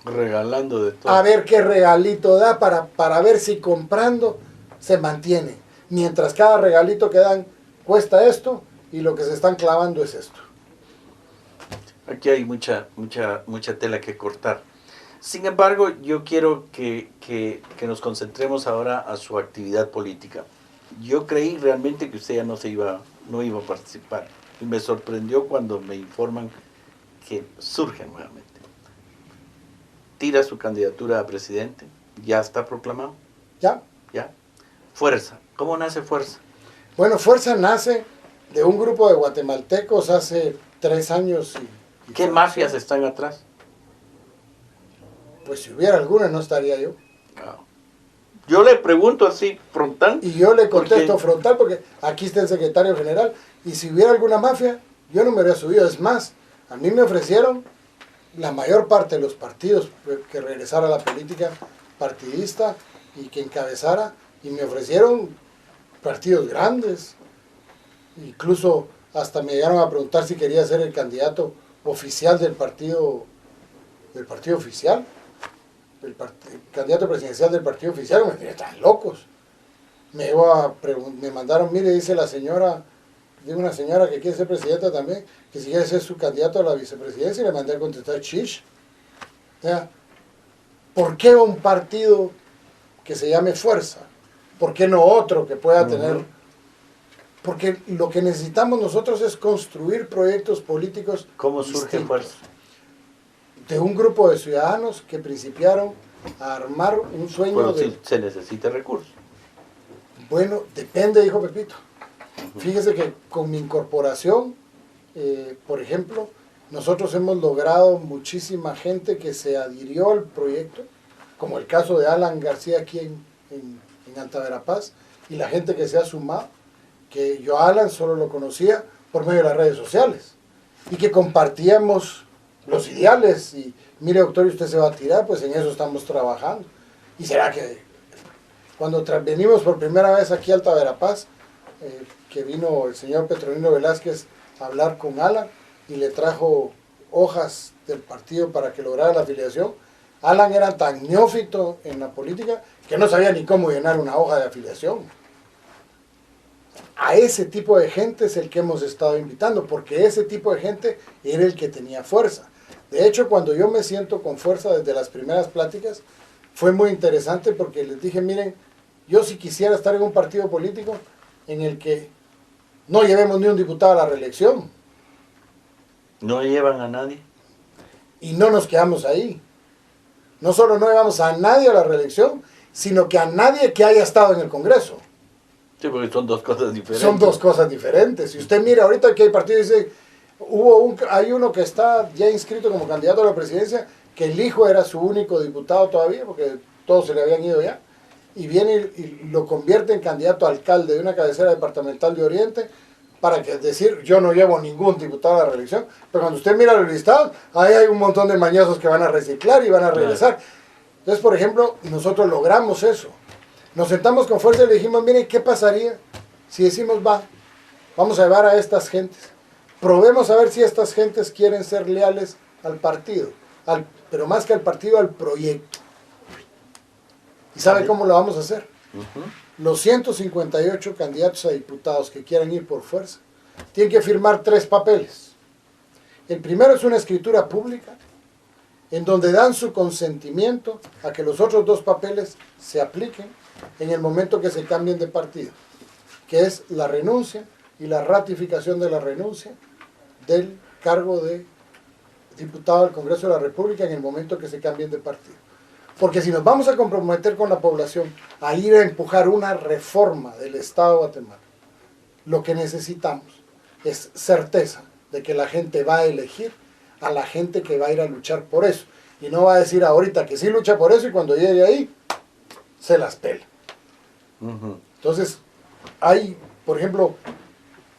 Speaker 2: Regalando de todo.
Speaker 3: A ver qué regalito da para ver si comprando se mantiene. Mientras cada regalito que dan cuesta esto y lo que se están clavando es esto.
Speaker 2: Aquí hay mucha tela que cortar. Sin embargo, yo quiero que nos concentremos ahora a su actividad política. yo creí realmente que usted ya no iba a participar. Y me sorprendió cuando me informan que surge nuevamente. Tira su candidatura a presidente, ya está proclamado.
Speaker 3: ¿Ya?
Speaker 2: ¿Ya? Fuerza. ¿Cómo nace Fuerza?
Speaker 3: Bueno, Fuerza nace de un grupo de guatemaltecos hace 3 años.
Speaker 2: ¿Qué mafias están atrás?
Speaker 3: Pues si hubiera alguna no estaría yo.
Speaker 2: No. Yo le pregunto así, frontal.
Speaker 3: Y yo le contesto
Speaker 2: porque
Speaker 3: frontal porque aquí está el secretario general. Y si hubiera alguna mafia, yo no me habría subido. Es más, a mí me ofrecieron la mayor parte de los partidos que regresara a la política partidista y que encabezara. Y me ofrecieron partidos grandes. Incluso hasta me llegaron a preguntar si quería ser el candidato oficial del partido oficial. El candidato presidencial del partido oficial. Me dijeron, están locos. Me mandaron, mire, dice la señora, digo una señora que quiere ser presidenta también, que si quiere ser su candidato a la vicepresidencia, y le mandé a contestar, chish. O sea, ¿por qué un partido que se llame Fuerza? ¿Por qué no otro que pueda tener? Porque lo que necesitamos nosotros es construir proyectos políticos.
Speaker 2: ¿Cómo surge
Speaker 3: distintos.
Speaker 2: Fuerza?
Speaker 3: De un grupo de ciudadanos que principiaron a armar un sueño.
Speaker 2: Bueno,
Speaker 3: de...
Speaker 2: si se necesita recursos.
Speaker 3: Bueno, depende, dijo Pepito. Fíjese que con mi incorporación, por ejemplo, nosotros hemos logrado muchísima gente que se adhirió al proyecto, como el caso de Alan García aquí en Alta Verapaz, y la gente que se ha sumado, que yo a Alan solo lo conocía por medio de las redes sociales, y que compartíamos los ideales, y mire doctor, ¿y usted se va a tirar? Pues en eso estamos trabajando. ¿Y será que cuando venimos por primera vez aquí a Alta Verapaz, que vino el señor Petronino Velázquez a hablar con Alan y le trajo hojas del partido para que lograra la afiliación? Alan era tan neófito en la política que no sabía ni cómo llenar una hoja de afiliación. A ese tipo de gente es el que hemos estado invitando, porque ese tipo de gente era el que tenía fuerza. De hecho, cuando yo me siento con Fuerza desde las primeras pláticas, fue muy interesante porque les dije, miren, yo si quisiera estar en un partido político en el que no llevemos ni un diputado a la reelección.
Speaker 2: ¿No llevan a nadie?
Speaker 3: Y no nos quedamos ahí. No solo no llevamos a nadie a la reelección, sino que a nadie que haya estado en el Congreso.
Speaker 2: Sí, porque son dos cosas diferentes.
Speaker 3: Son dos cosas diferentes. Si usted mira ahorita que hay partidos, dice, hay uno que está ya inscrito como candidato a la presidencia, que el hijo era su único diputado todavía, porque todos se le habían ido ya, y viene y lo convierte en candidato a alcalde de una cabecera departamental de Oriente, para que decir, yo no llevo ningún diputado a la reelección, pero cuando usted mira los listados, ahí hay un montón de mañosos que van a reciclar y van a regresar. Entonces, por ejemplo, nosotros logramos eso. Nos sentamos con Fuerza y le dijimos, miren, ¿qué pasaría si decimos, vamos a llevar a estas gentes? Probemos a ver si estas gentes quieren ser leales al partido, pero más que al partido, al proyecto. ¿Y sabe cómo lo vamos a hacer? Los 158 candidatos a diputados que quieran ir por Fuerza tienen que firmar 3 papeles. El primero es una escritura pública en donde dan su consentimiento a que los otros 2 papeles se apliquen en el momento que se cambien de partido, que es la renuncia y la ratificación de la renuncia del cargo de diputado del Congreso de la República en el momento que se cambien de partido. Porque si nos vamos a comprometer con la población a ir a empujar una reforma del Estado de Guatemala, lo que necesitamos es certeza de que la gente va a elegir a la gente que va a ir a luchar por eso. Y no va a decir ahorita que sí lucha por eso y cuando llegue ahí, se las pela. Entonces, hay, por ejemplo,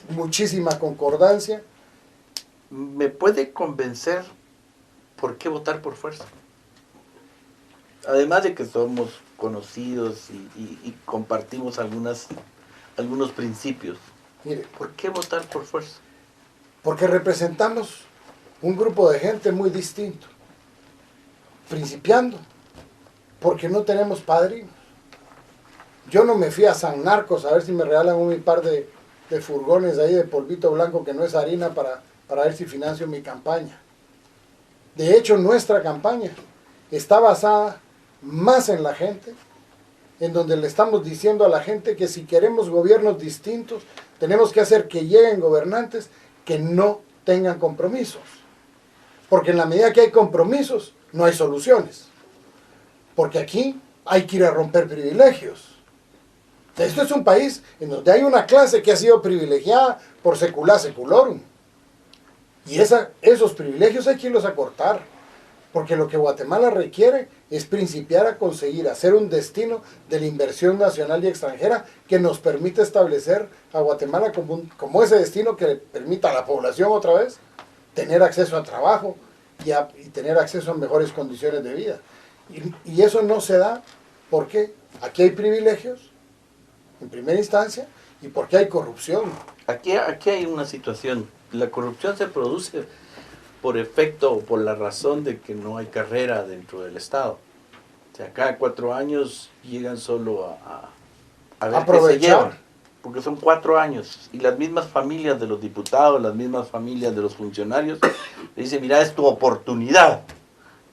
Speaker 3: muchísima concordancia.
Speaker 2: ¿Me puede convencer por qué votar por Fuerza? Además de que somos conocidos y compartimos algunos principios.
Speaker 3: Mire,
Speaker 2: ¿Por qué votar por Fuerza?
Speaker 3: porque representamos un grupo de gente muy distinto. Principiando, porque no tenemos padrinos. Yo no me fui a San Narcos a ver si me regalan un par de furgones ahí de polvito blanco que no es harina para ver si financio mi campaña. De hecho, nuestra campaña está basada más en la gente, en donde le estamos diciendo a la gente que si queremos gobiernos distintos, tenemos que hacer que lleguen gobernantes que no tengan compromisos. Porque en la medida que hay compromisos, no hay soluciones. Porque aquí hay que ir a romper privilegios. Esto es un país en donde hay una clase que ha sido privilegiada por secula seculorum. Y esos privilegios hay que irlos a cortar. Porque lo que Guatemala requiere es principiar a conseguir hacer un destino de la inversión nacional y extranjera que nos permita establecer a Guatemala como ese destino que le permita a la población otra vez tener acceso a trabajo y tener acceso a mejores condiciones de vida. Y eso no se da porque aquí hay privilegios, en primera instancia, y porque hay corrupción.
Speaker 2: Aquí hay una situación. La corrupción se produce por efecto o por la razón de que no hay carrera dentro del Estado. O sea, cada 4 años llegan solo a ver qué se llevan. Porque son 4 años. Y las mismas familias de los diputados, las mismas familias de los funcionarios, le dicen, mira, es tu oportunidad.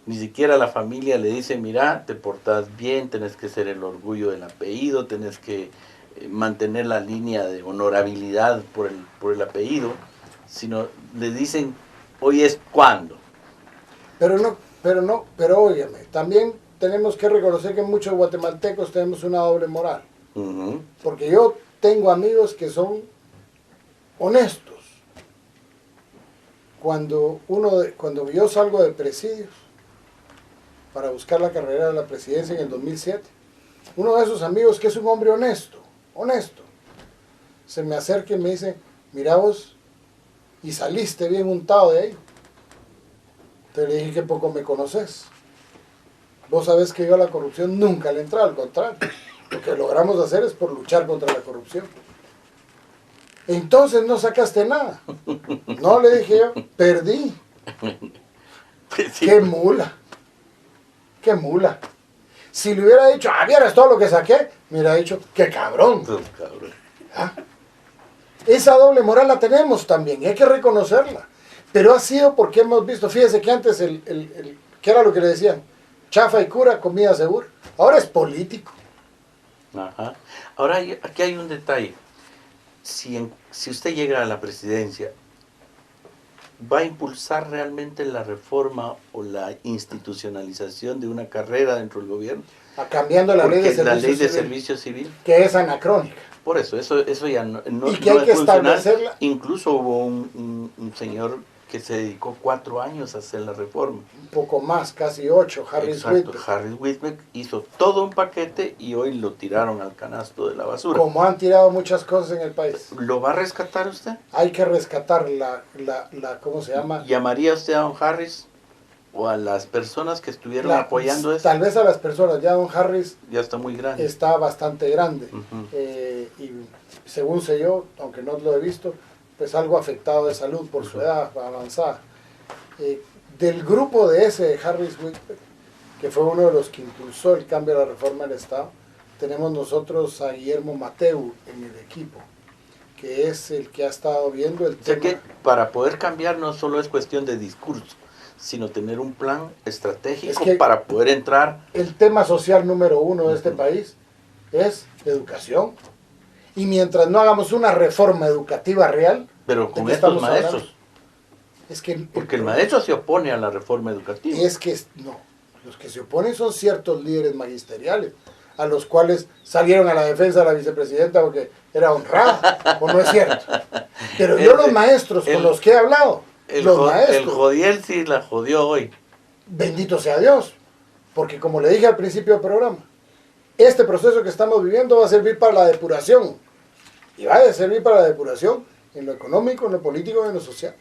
Speaker 2: Ni siquiera la familia le dice, mira, te portas bien, tenés que ser el orgullo del apellido, tenés que mantener la línea de honorabilidad por el apellido, sino le dicen, hoy es cuando.
Speaker 3: Pero óigame, también tenemos que reconocer que muchos guatemaltecos tenemos una doble moral. Porque yo tengo amigos que son honestos. Cuando yo salgo de Presidios para buscar la carrera de la presidencia en el 2007, uno de esos amigos que es un hombre honesto, se me acerca y me dice, mira vos, y saliste bien untado de ahí. Te le dije que poco me conoces. Vos sabés que yo a la corrupción nunca le entré, al contrario. Lo que logramos hacer es por luchar contra la corrupción. Entonces no sacaste nada. No, le dije yo, perdí.
Speaker 2: Sí.
Speaker 3: ¡Qué mula! ¡Qué mula! Si le hubiera dicho, vieras todo lo que saqué, me hubiera dicho, ¡qué cabrón! ¿Ah? Esa doble moral la tenemos también, y hay que reconocerla. Pero ha sido porque hemos visto, fíjese que antes, ¿qué era lo que le decían? Chafa y cura, comida segura. Ahora es político.
Speaker 2: Ajá. Ahora, aquí hay un detalle. Si usted llega a la presidencia, ¿va a impulsar realmente la reforma o la institucionalización de una carrera dentro del gobierno?
Speaker 3: Cambiando la ley de
Speaker 2: servicio civil,
Speaker 3: que es anacrónica.
Speaker 2: Por eso ya no
Speaker 3: y que hay que establecerla.
Speaker 2: Incluso hubo un señor que se dedicó 4 años a hacer la reforma.
Speaker 3: Un poco más, casi 8, Harris Whitbeck.
Speaker 2: Harris Whitbeck hizo todo un paquete y hoy lo tiraron al canasto de la basura.
Speaker 3: Como han tirado muchas cosas en el país.
Speaker 2: ¿Lo va a rescatar usted?
Speaker 3: Hay que rescatar ¿cómo se llama?
Speaker 2: ¿Llamaría usted a don Harris o a las personas que estuvieron apoyando eso?
Speaker 3: Tal vez a las personas, ya don Harris
Speaker 2: ya está muy grande.
Speaker 3: Está bastante grande.
Speaker 2: Uh-huh.
Speaker 3: Y según sé yo, aunque no lo he visto, pues algo afectado de salud por su edad avanzada. Del grupo de ese Harris Whitbeck, que fue uno de los que impulsó el cambio de la reforma del Estado, tenemos nosotros a Guillermo Mateu en el equipo, que es el que ha estado viendo el tema.
Speaker 2: Que para poder cambiar no solo es cuestión de discurso, sino tener un plan estratégico para poder entrar.
Speaker 3: El tema social número 1 de este país es educación. Y mientras no hagamos una reforma educativa real...
Speaker 2: Pero con estos maestros. Porque el maestro se opone a la reforma educativa.
Speaker 3: No, los que se oponen son ciertos líderes magisteriales, a los cuales salieron a la defensa de la vicepresidenta porque era honrada, ¿o no es cierto? Pero yo los maestros con los que he hablado,
Speaker 2: el Jodiel sí la jodió hoy.
Speaker 3: Bendito sea Dios, porque como le dije al principio del programa, este proceso que estamos viviendo va a servir para la depuración. Y va a servir para la depuración en lo económico, en lo político y en lo social.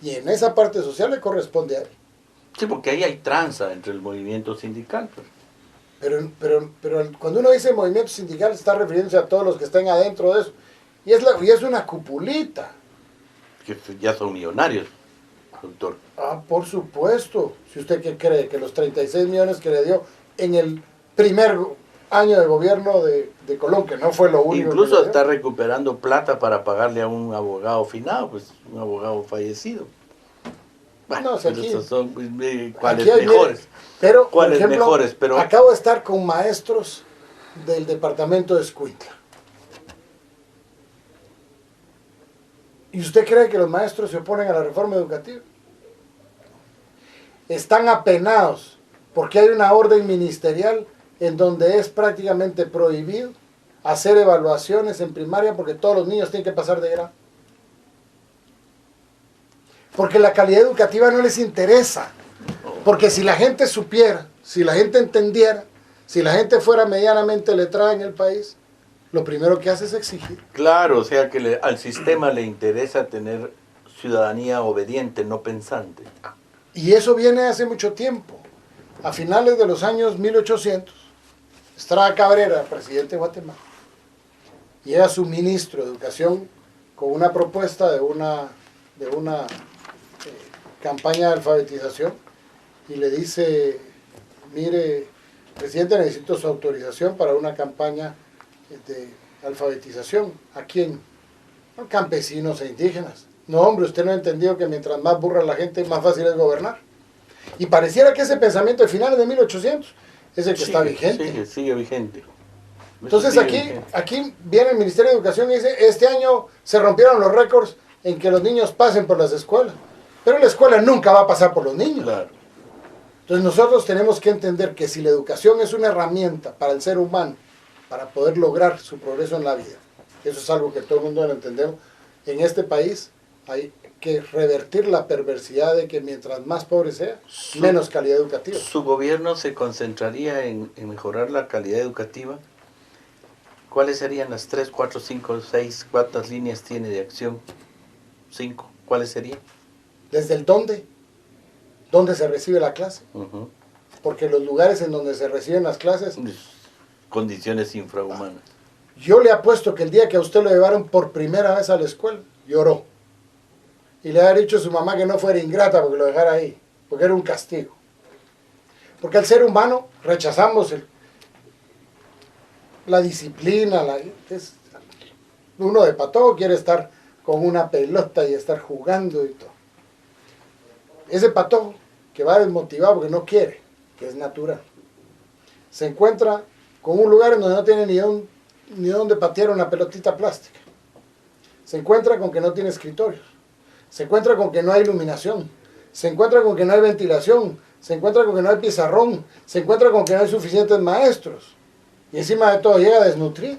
Speaker 3: Y en esa parte social le corresponde a él.
Speaker 2: Sí, porque ahí hay tranza entre el movimiento sindical.
Speaker 3: Pero cuando uno dice movimiento sindical está refiriéndose a todos los que estén adentro de eso. Y es una cupulita.
Speaker 2: Que ya son millonarios, doctor.
Speaker 3: Por supuesto. Si usted qué cree, que los 36 millones que le dio en el primer año de gobierno de Colón, que no fue lo único.
Speaker 2: Incluso está recuperando plata para pagarle a un abogado finado, pues un abogado fallecido. Bueno,
Speaker 3: no,
Speaker 2: pero esos son ¿cuáles
Speaker 3: mejores?
Speaker 2: Pero, ¿cuáles
Speaker 3: por ejemplo,
Speaker 2: mejores? Pero
Speaker 3: acabo de estar con maestros del departamento de Escuintla. ¿Y usted cree que los maestros se oponen a la reforma educativa? Están apenados porque hay una orden ministerial en donde es prácticamente prohibido hacer evaluaciones en primaria porque todos los niños tienen que pasar de grado. Porque la calidad educativa no les interesa. Porque si la gente supiera, si la gente entendiera, si la gente fuera medianamente letrada en el país, lo primero que hace es exigir.
Speaker 2: Claro, o sea que al sistema le interesa tener ciudadanía obediente, no pensante.
Speaker 3: Y eso viene hace mucho tiempo. A finales de los años 1800, Estrada Cabrera, presidente de Guatemala, llega su ministro de Educación con una propuesta de una campaña de alfabetización y le dice, mire, presidente, necesito su autorización para una campaña de alfabetización. ¿A quién? A campesinos e indígenas. No, hombre, usted no ha entendido que mientras más burra la gente, más fácil es gobernar. Y pareciera que ese pensamiento de finales de 1800 es el que está vigente.
Speaker 2: Sigue vigente.
Speaker 3: Entonces
Speaker 2: Sigue
Speaker 3: aquí,
Speaker 2: vigente.
Speaker 3: aquí viene el Ministerio de Educación y dice, este año se rompieron los récords en que los niños pasen por las escuelas. Pero la escuela nunca va a pasar por los niños.
Speaker 2: Claro.
Speaker 3: Entonces nosotros tenemos que entender que si la educación es una herramienta para el ser humano, para poder lograr su progreso en la vida, eso es algo que todo el mundo lo entendemos, en este país hay que revertir la perversidad de que mientras más pobre sea, menos calidad educativa.
Speaker 2: ¿Su gobierno se concentraría en mejorar la calidad educativa? ¿Cuáles serían las 3, 4, 5, 6, cuántas líneas tiene de acción? 5, ¿cuáles serían?
Speaker 3: Desde el dónde se recibe la clase. Porque los lugares en donde se reciben las clases,
Speaker 2: Condiciones infrahumanas.
Speaker 3: yo le apuesto que el día que a usted lo llevaron por primera vez a la escuela, lloró. Y le había dicho a su mamá que no fuera ingrata porque lo dejara ahí, porque era un castigo. Porque al ser humano rechazamos la disciplina, uno de patojo quiere estar con una pelota y estar jugando y todo. Ese patojo que va desmotivado porque no quiere, que es natural, se encuentra con un lugar en donde no tiene ni donde patear una pelotita plástica. Se encuentra con que no tiene escritorios. Se encuentra con que no hay iluminación. Se encuentra con que no hay ventilación. Se encuentra con que no hay pizarrón. Se encuentra con que no hay suficientes maestros. Y encima de todo llega desnutrido.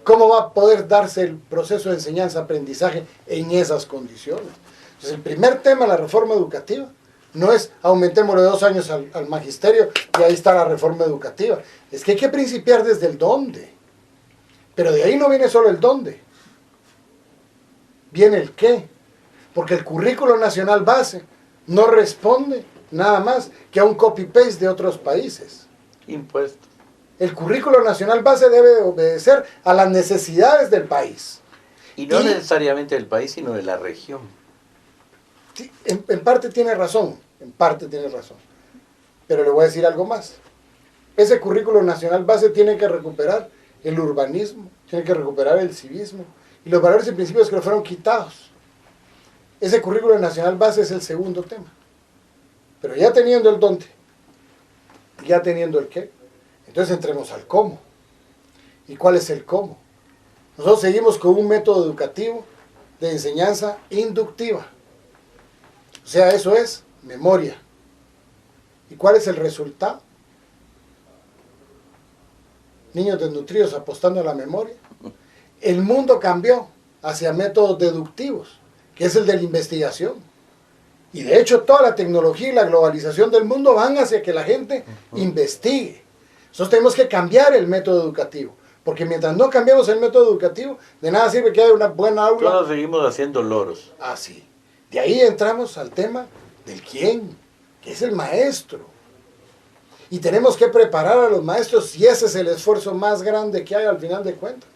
Speaker 3: ¿Cómo va a poder darse el proceso de enseñanza-aprendizaje en esas condiciones? Entonces, el primer tema de la reforma educativa no es aumentémosle 2 años al magisterio y ahí está la reforma educativa. Es que hay que principiar desde el dónde. Pero de ahí no viene solo el dónde. Viene el qué. Porque el currículo nacional base no responde nada más que a un copy-paste de otros países.
Speaker 2: Impuestos.
Speaker 3: El currículo nacional base debe obedecer a las necesidades del país.
Speaker 2: Y no necesariamente del país, sino de la región.
Speaker 3: Sí, en parte tiene razón, Pero le voy a decir algo más. Ese currículo nacional base tiene que recuperar el urbanismo, tiene que recuperar el civismo y los valores y principios que le fueron quitados. Ese currículo nacional base es el segundo tema. Pero ya teniendo el dónde, ya teniendo el qué, entonces entremos al cómo. ¿Y cuál es el cómo? Nosotros seguimos con un método educativo de enseñanza inductiva. O sea, eso es memoria. ¿Y cuál es el resultado? Niños desnutridos apostando a la memoria. El mundo cambió hacia métodos deductivos, que es el de la investigación. Y de hecho toda la tecnología y la globalización del mundo van hacia que la gente investigue. Nosotros tenemos que cambiar el método educativo, porque mientras no cambiamos el método educativo, de nada sirve que haya una buena aula.
Speaker 2: Todos seguimos haciendo loros.
Speaker 3: Ah, sí. De ahí entramos al tema del quién, que es el maestro. Y tenemos que preparar a los maestros, y ese es el esfuerzo más grande que hay al final de cuentas,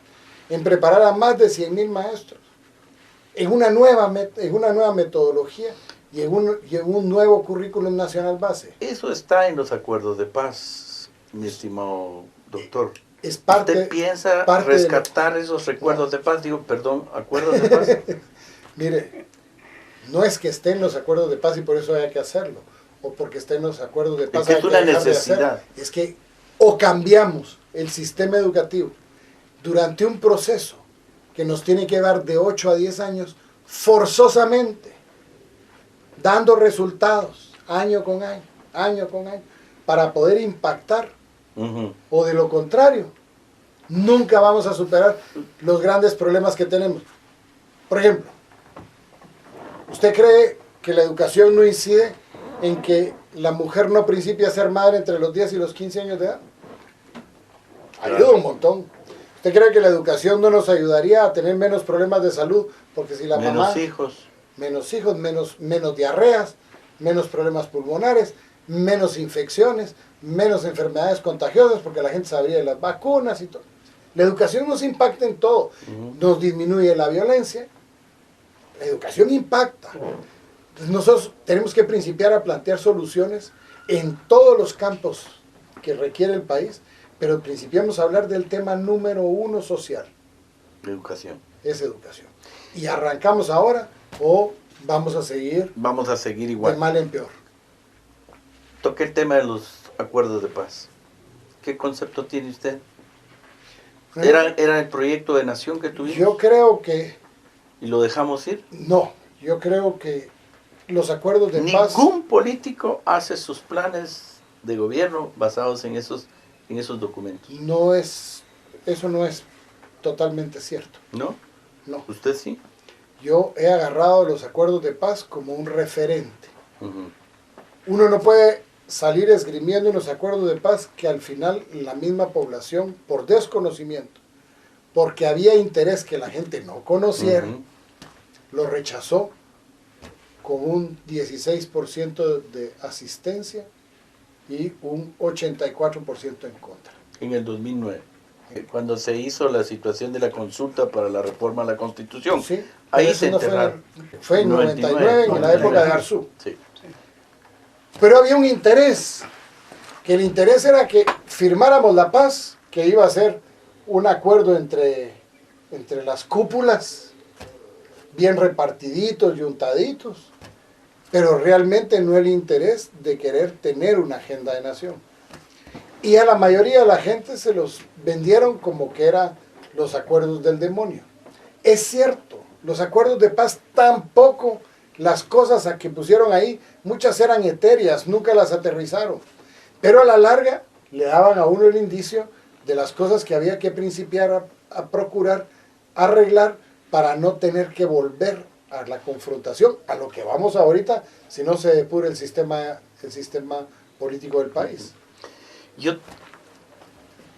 Speaker 3: en preparar a más de 100,000 maestros, en una nueva metodología y en un nuevo currículum nacional base.
Speaker 2: Eso está en los acuerdos de paz, mi estimado doctor.
Speaker 3: Es parte,
Speaker 2: ¿Usted piensa rescatar esos recuerdos de paz? Acuerdos de paz.
Speaker 3: Mire, no es que estén los acuerdos de paz y por eso haya que hacerlo. o porque estén los acuerdos de paz.
Speaker 2: Es que es una
Speaker 3: dejar de
Speaker 2: necesidad.
Speaker 3: hacer. Es que o cambiamos el sistema educativo durante un proceso que nos tiene que dar de 8 a 10 años, forzosamente, dando resultados año con año con año, para poder impactar, o de lo contrario, nunca vamos a superar los grandes problemas que tenemos. Por ejemplo, ¿usted cree que la educación no incide en que la mujer no principie a ser madre entre los 10 y los 15 años de edad? Ayuda un montón. ¿Usted cree que la educación no nos ayudaría a tener menos problemas de salud? Porque si la mamá... Menos hijos, menos diarreas, menos problemas pulmonares, menos infecciones, menos enfermedades contagiosas, porque la gente sabría de las vacunas y todo. La educación nos impacta en todo. Nos disminuye la violencia. La educación impacta. Entonces nosotros tenemos que principiar a plantear soluciones en todos los campos que requiere el país, pero principiamos a hablar del tema número 1 social.
Speaker 2: Educación.
Speaker 3: Es educación. Y arrancamos ahora o vamos a seguir.
Speaker 2: Vamos a seguir igual.
Speaker 3: De mal en peor.
Speaker 2: Toque el tema de los acuerdos de paz. ¿Qué concepto tiene usted? ¿Era el proyecto de nación que tuvimos?
Speaker 3: Yo creo que...
Speaker 2: ¿Y lo dejamos ir?
Speaker 3: No, yo creo que los acuerdos de paz...
Speaker 2: Ningún político hace sus planes de gobierno basados en esos documentos.
Speaker 3: Eso no es totalmente cierto.
Speaker 2: ¿No?
Speaker 3: No.
Speaker 2: ¿Usted sí?
Speaker 3: Yo he agarrado los acuerdos de paz como un referente. Uno no puede salir esgrimiendo unos acuerdos de paz que al final la misma población, por desconocimiento, porque había interés que la gente no conociera, lo rechazó con un 16% de asistencia y un 84% en contra.
Speaker 2: En el 2009, cuando se hizo la situación de la consulta para la reforma a la Constitución.
Speaker 3: Sí,
Speaker 2: ahí se enterraron.
Speaker 3: Fue en 99, en la época de Arzú.
Speaker 2: Sí.
Speaker 3: Pero había un interés, que el interés era que firmáramos la paz, que iba a ser un acuerdo entre las cúpulas, bien repartiditos y untaditos, pero realmente no el interés de querer tener una agenda de nación. Y a la mayoría de la gente se los vendieron como que eran los acuerdos del demonio. Es cierto, los acuerdos de paz tampoco, las cosas a que pusieron ahí, muchas eran etéreas, nunca las aterrizaron. Pero a la larga le daban a uno el indicio de las cosas que había que principiar a procurar, arreglar, para no tener que volver a la confrontación, a lo que vamos ahorita, si no se depura el sistema político del país.
Speaker 2: Yo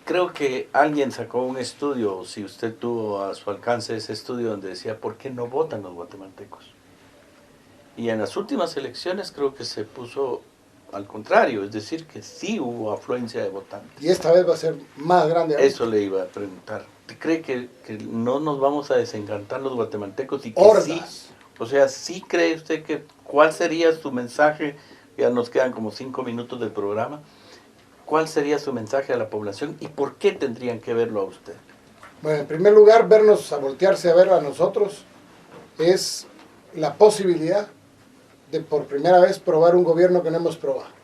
Speaker 2: creo que alguien sacó un estudio, si usted tuvo a su alcance ese estudio, donde decía, ¿por qué no votan los guatemaltecos? Y en las últimas elecciones creo que se puso al contrario, es decir, que sí hubo afluencia de votantes.
Speaker 3: Y esta vez va a ser más grande aún.
Speaker 2: Eso le iba a preguntar. ¿Cree que no nos vamos a desencantar los guatemaltecos? Y que
Speaker 3: hordas.
Speaker 2: Sí, o sea, ¿sí cree usted que cuál sería su mensaje? Ya nos quedan como 5 minutos del programa. ¿Cuál sería su mensaje a la población y por qué tendrían que verlo a usted?
Speaker 3: Bueno, en primer lugar, a voltearse a ver a nosotros es la posibilidad de por primera vez probar un gobierno que no hemos probado.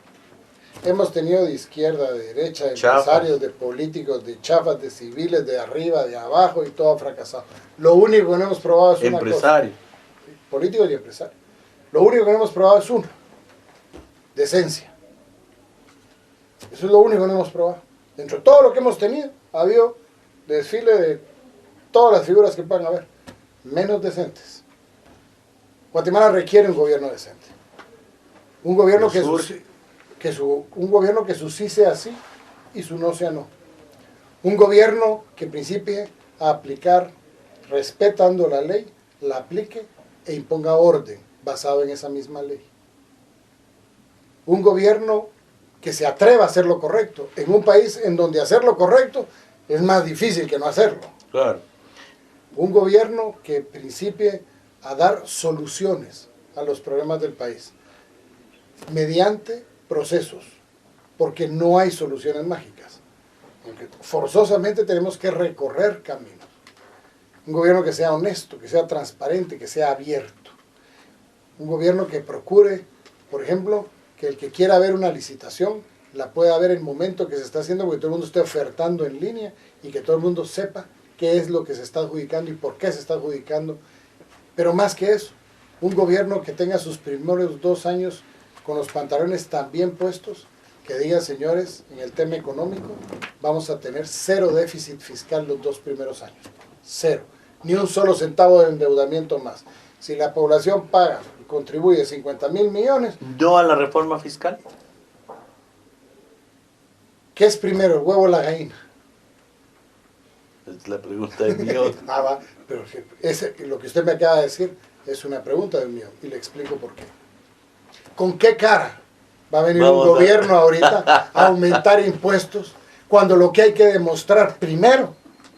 Speaker 3: Hemos tenido de izquierda, de derecha, de empresarios, de políticos, de chafas, de civiles, de arriba, de abajo, y todo ha fracasado. Lo único que no hemos probado es una cosa. Políticos y empresarios. Lo único que no hemos probado es uno. Decencia. Eso es lo único que no hemos probado. Dentro de todo lo que hemos tenido, ha habido desfile de todas las figuras que puedan haber, menos decentes. Guatemala requiere un gobierno decente. Un gobierno un gobierno que su sí sea sí y su no sea no. Un gobierno que principie a aplicar, respetando la ley, la aplique e imponga orden basado en esa misma ley. Un gobierno que se atreva a hacer lo correcto, en un país en donde hacer lo correcto es más difícil que no hacerlo.
Speaker 2: Claro.
Speaker 3: Un gobierno que principie a dar soluciones a los problemas del país, mediante procesos, porque no hay soluciones mágicas. Aunque forzosamente tenemos que recorrer caminos. Un gobierno que sea honesto, que sea transparente, que sea abierto. Un gobierno que procure, por ejemplo, que el que quiera ver una licitación la pueda ver en el momento que se está haciendo, porque todo el mundo esté ofertando en línea y que todo el mundo sepa qué es lo que se está adjudicando y por qué se está adjudicando. Pero más que eso, un gobierno que tenga sus primeros 2 años con los pantalones tan bien puestos, que diga, señores, en el tema económico vamos a tener 0 déficit fiscal los 2 primeros años. 0. Ni un solo centavo de endeudamiento más. Si la población paga y contribuye 50.000 millones...
Speaker 2: ¿No a la reforma fiscal?
Speaker 3: ¿Qué es primero, el huevo o la gallina?
Speaker 2: Es la pregunta de millón.
Speaker 3: Va, pero lo que usted me acaba de decir es una pregunta del mío y le explico por qué. ¿Con qué cara va a venir un gobierno ahorita a aumentar impuestos cuando lo que hay que demostrar primero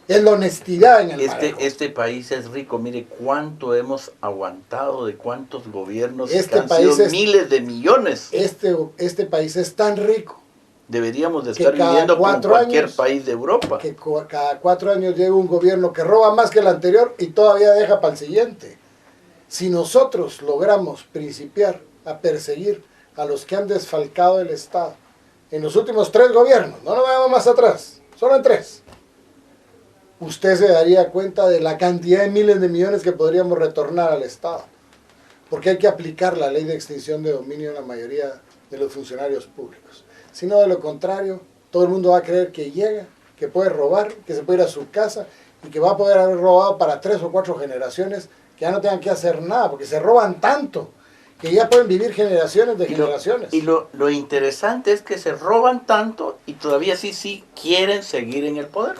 Speaker 3: es la honestidad en el manejo?
Speaker 2: Este país es rico, mire cuánto hemos aguantado de cuántos gobiernos
Speaker 3: Este
Speaker 2: han
Speaker 3: país
Speaker 2: sido
Speaker 3: es-
Speaker 2: miles de millones.
Speaker 3: Este país es tan rico
Speaker 2: Deberíamos de
Speaker 3: que
Speaker 2: estar
Speaker 3: cada
Speaker 2: viviendo como
Speaker 3: 4
Speaker 2: cualquier
Speaker 3: años-
Speaker 2: país de Europa.
Speaker 3: que cada 4 años llega un gobierno que roba más que el anterior y todavía deja para el siguiente. Si nosotros logramos principiar a perseguir a los que han desfalcado el Estado en los últimos 3 gobiernos, no nos vayamos más atrás, solo en 3, usted se daría cuenta de la cantidad de miles de millones que podríamos retornar al Estado. Porque hay que aplicar la ley de extinción de dominio en la mayoría de los funcionarios públicos. Si no, de lo contrario, todo el mundo va a creer que llega, que puede robar, que se puede ir a su casa y que va a poder haber robado para 3 o 4 generaciones que ya no tengan que hacer nada, porque se roban tanto que ya pueden vivir generaciones de generaciones.
Speaker 2: Y lo interesante es que se roban tanto y todavía sí quieren seguir en el poder.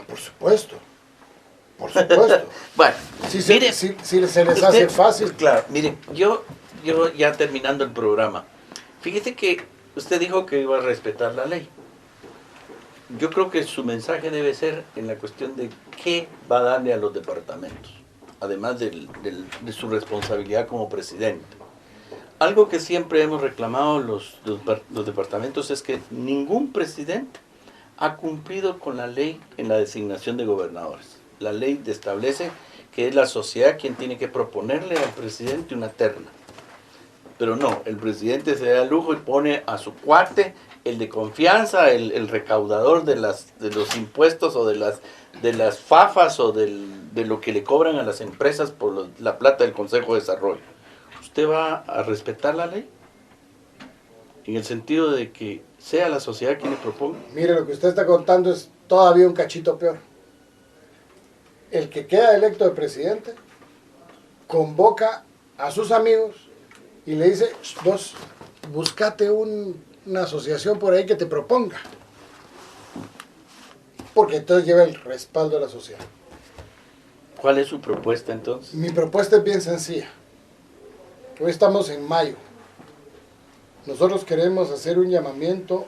Speaker 3: Por supuesto. Por supuesto.
Speaker 2: Bueno,
Speaker 3: Si
Speaker 2: mire,
Speaker 3: se les hace fácil.
Speaker 2: Claro, mire, yo ya terminando el programa, fíjese que usted dijo que iba a respetar la ley. Yo creo que su mensaje debe ser en la cuestión de qué va a darle a los departamentos, además de su responsabilidad como presidente. Algo que siempre hemos reclamado los departamentos es que ningún presidente ha cumplido con la ley en la designación de gobernadores. La ley establece que es la sociedad quien tiene que proponerle al presidente una terna. Pero no, el presidente se da el lujo y pone a su cuate, el de confianza, el recaudador de los impuestos o de las fafas o de lo que le cobran a las empresas por la plata del Consejo de Desarrollo. ¿Usted va a respetar la ley? En el sentido de que sea la sociedad quien le proponga.
Speaker 3: Mire, lo que usted está contando es todavía un cachito peor. El que queda electo de presidente convoca a sus amigos y le dice, vos, buscate una asociación por ahí que te proponga. Porque entonces lleva el respaldo de la sociedad.
Speaker 2: ¿Cuál es su propuesta entonces?
Speaker 3: Mi propuesta es bien sencilla. Hoy estamos en mayo. Nosotros queremos hacer un llamamiento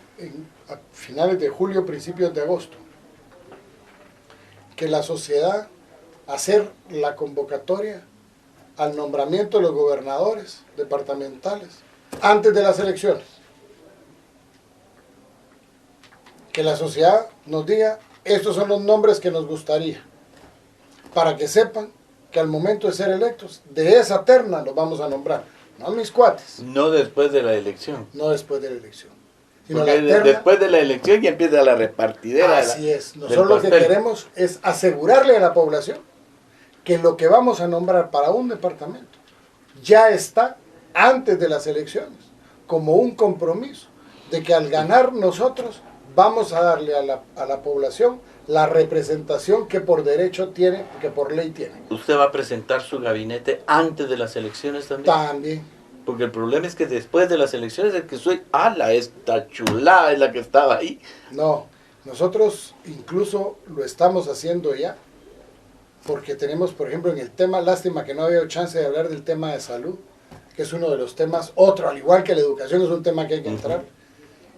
Speaker 3: a finales de julio, principios de agosto. Que la sociedad hacer la convocatoria al nombramiento de los gobernadores departamentales antes de las elecciones. Que la sociedad nos diga, estos son los nombres que nos gustaría, para que sepan que al momento de ser electos, de esa terna los vamos a nombrar, no a mis cuates,
Speaker 2: No después de la elección.
Speaker 3: no después de la elección. Sino
Speaker 2: Porque
Speaker 3: la terna,
Speaker 2: después de la elección ya empieza la repartidera.
Speaker 3: así es.
Speaker 2: del
Speaker 3: Nosotros lo que
Speaker 2: pastel.
Speaker 3: queremos es asegurarle a la población que lo que vamos a nombrar para un departamento ya está antes de las elecciones, como un compromiso de que al ganar nosotros vamos a darle a la población la representación que por derecho tiene, que por ley tiene.
Speaker 2: ¿Usted va a presentar su gabinete antes de las elecciones también?
Speaker 3: También.
Speaker 2: Porque el problema es que después de las elecciones el que soy, ala, esta chulada es la que estaba ahí.
Speaker 3: No, nosotros incluso lo estamos haciendo ya, porque tenemos, por ejemplo, en el tema, lástima que no había chance de hablar del tema de salud, que es uno de los temas, otro, al igual que la educación, es un tema que hay que entrar,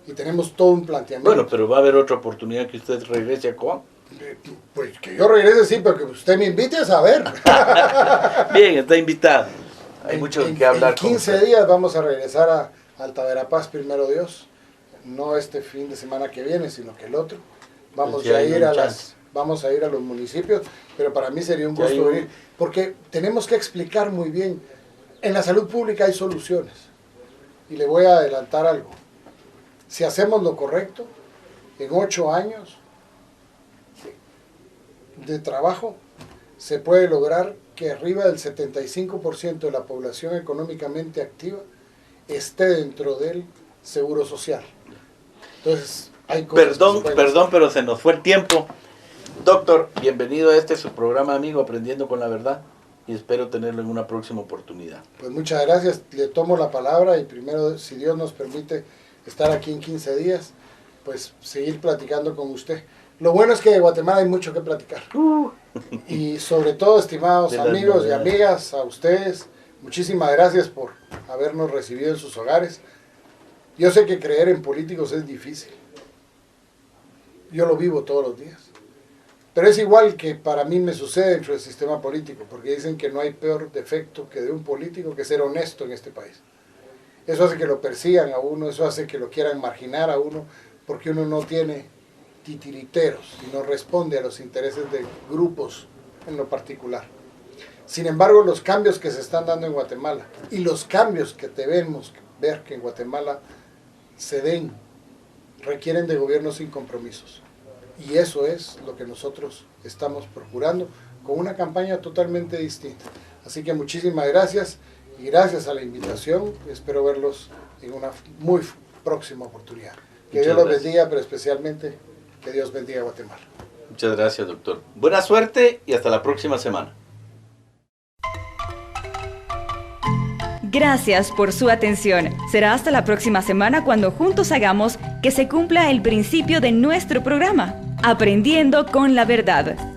Speaker 3: y tenemos todo un planteamiento.
Speaker 2: Bueno, pero va a haber otra oportunidad que usted regrese a Coam.
Speaker 3: Pues que yo regrese, sí, pero que usted me invite a saber.
Speaker 2: Bien, está invitado. Hay mucho que hablar
Speaker 3: En 15
Speaker 2: con usted.
Speaker 3: días vamos a regresar a Altaverapaz, primero Dios, no este fin de semana que viene, sino que el otro. Vamos
Speaker 2: Pues ya
Speaker 3: a
Speaker 2: hay
Speaker 3: ir
Speaker 2: un
Speaker 3: a
Speaker 2: chance.
Speaker 3: vamos a ir a los municipios, pero para mí sería un
Speaker 2: Ya hay
Speaker 3: gusto
Speaker 2: un-
Speaker 3: venir, porque tenemos que explicar muy bien, en la salud pública hay soluciones, Y le voy a adelantar algo. Si hacemos lo correcto, en 8 años de trabajo, se puede lograr que arriba del 75% de la población económicamente activa esté dentro del seguro social. Entonces, hay cosas
Speaker 2: Perdón, pero se nos fue el tiempo. Doctor, bienvenido a su programa Amigo Aprendiendo con la Verdad y espero tenerlo en una próxima oportunidad.
Speaker 3: Pues muchas gracias, le tomo la palabra y primero, si Dios nos permite estar aquí en 15 días, pues seguir platicando con usted. Lo bueno es que de Guatemala hay mucho que platicar. Y sobre todo, estimados amigos y amigas, a ustedes, muchísimas gracias por habernos recibido en sus hogares. Yo sé que creer en políticos es difícil. Yo lo vivo todos los días. Pero es igual que para mí me sucede dentro del sistema político, porque dicen que no hay peor defecto que de un político que ser honesto en este país. Eso hace que lo persigan a uno, eso hace que lo quieran marginar a uno, porque uno no tiene titiriteros y no responde a los intereses de grupos en lo particular. Sin embargo, los cambios que se están dando en Guatemala y los cambios que debemos ver que en Guatemala se den requieren de gobiernos sin compromisos. Y eso es lo que nosotros estamos procurando con una campaña totalmente distinta. Así que muchísimas gracias y gracias a la invitación. Espero verlos en una muy próxima oportunidad. Que Dios los bendiga, pero especialmente que Dios bendiga a Guatemala.
Speaker 2: Muchas gracias, doctor. Buena suerte y hasta la próxima semana.
Speaker 1: Gracias por su atención. Será hasta la próxima semana cuando juntos hagamos que se cumpla el principio de nuestro programa, Aprendiendo con la Verdad.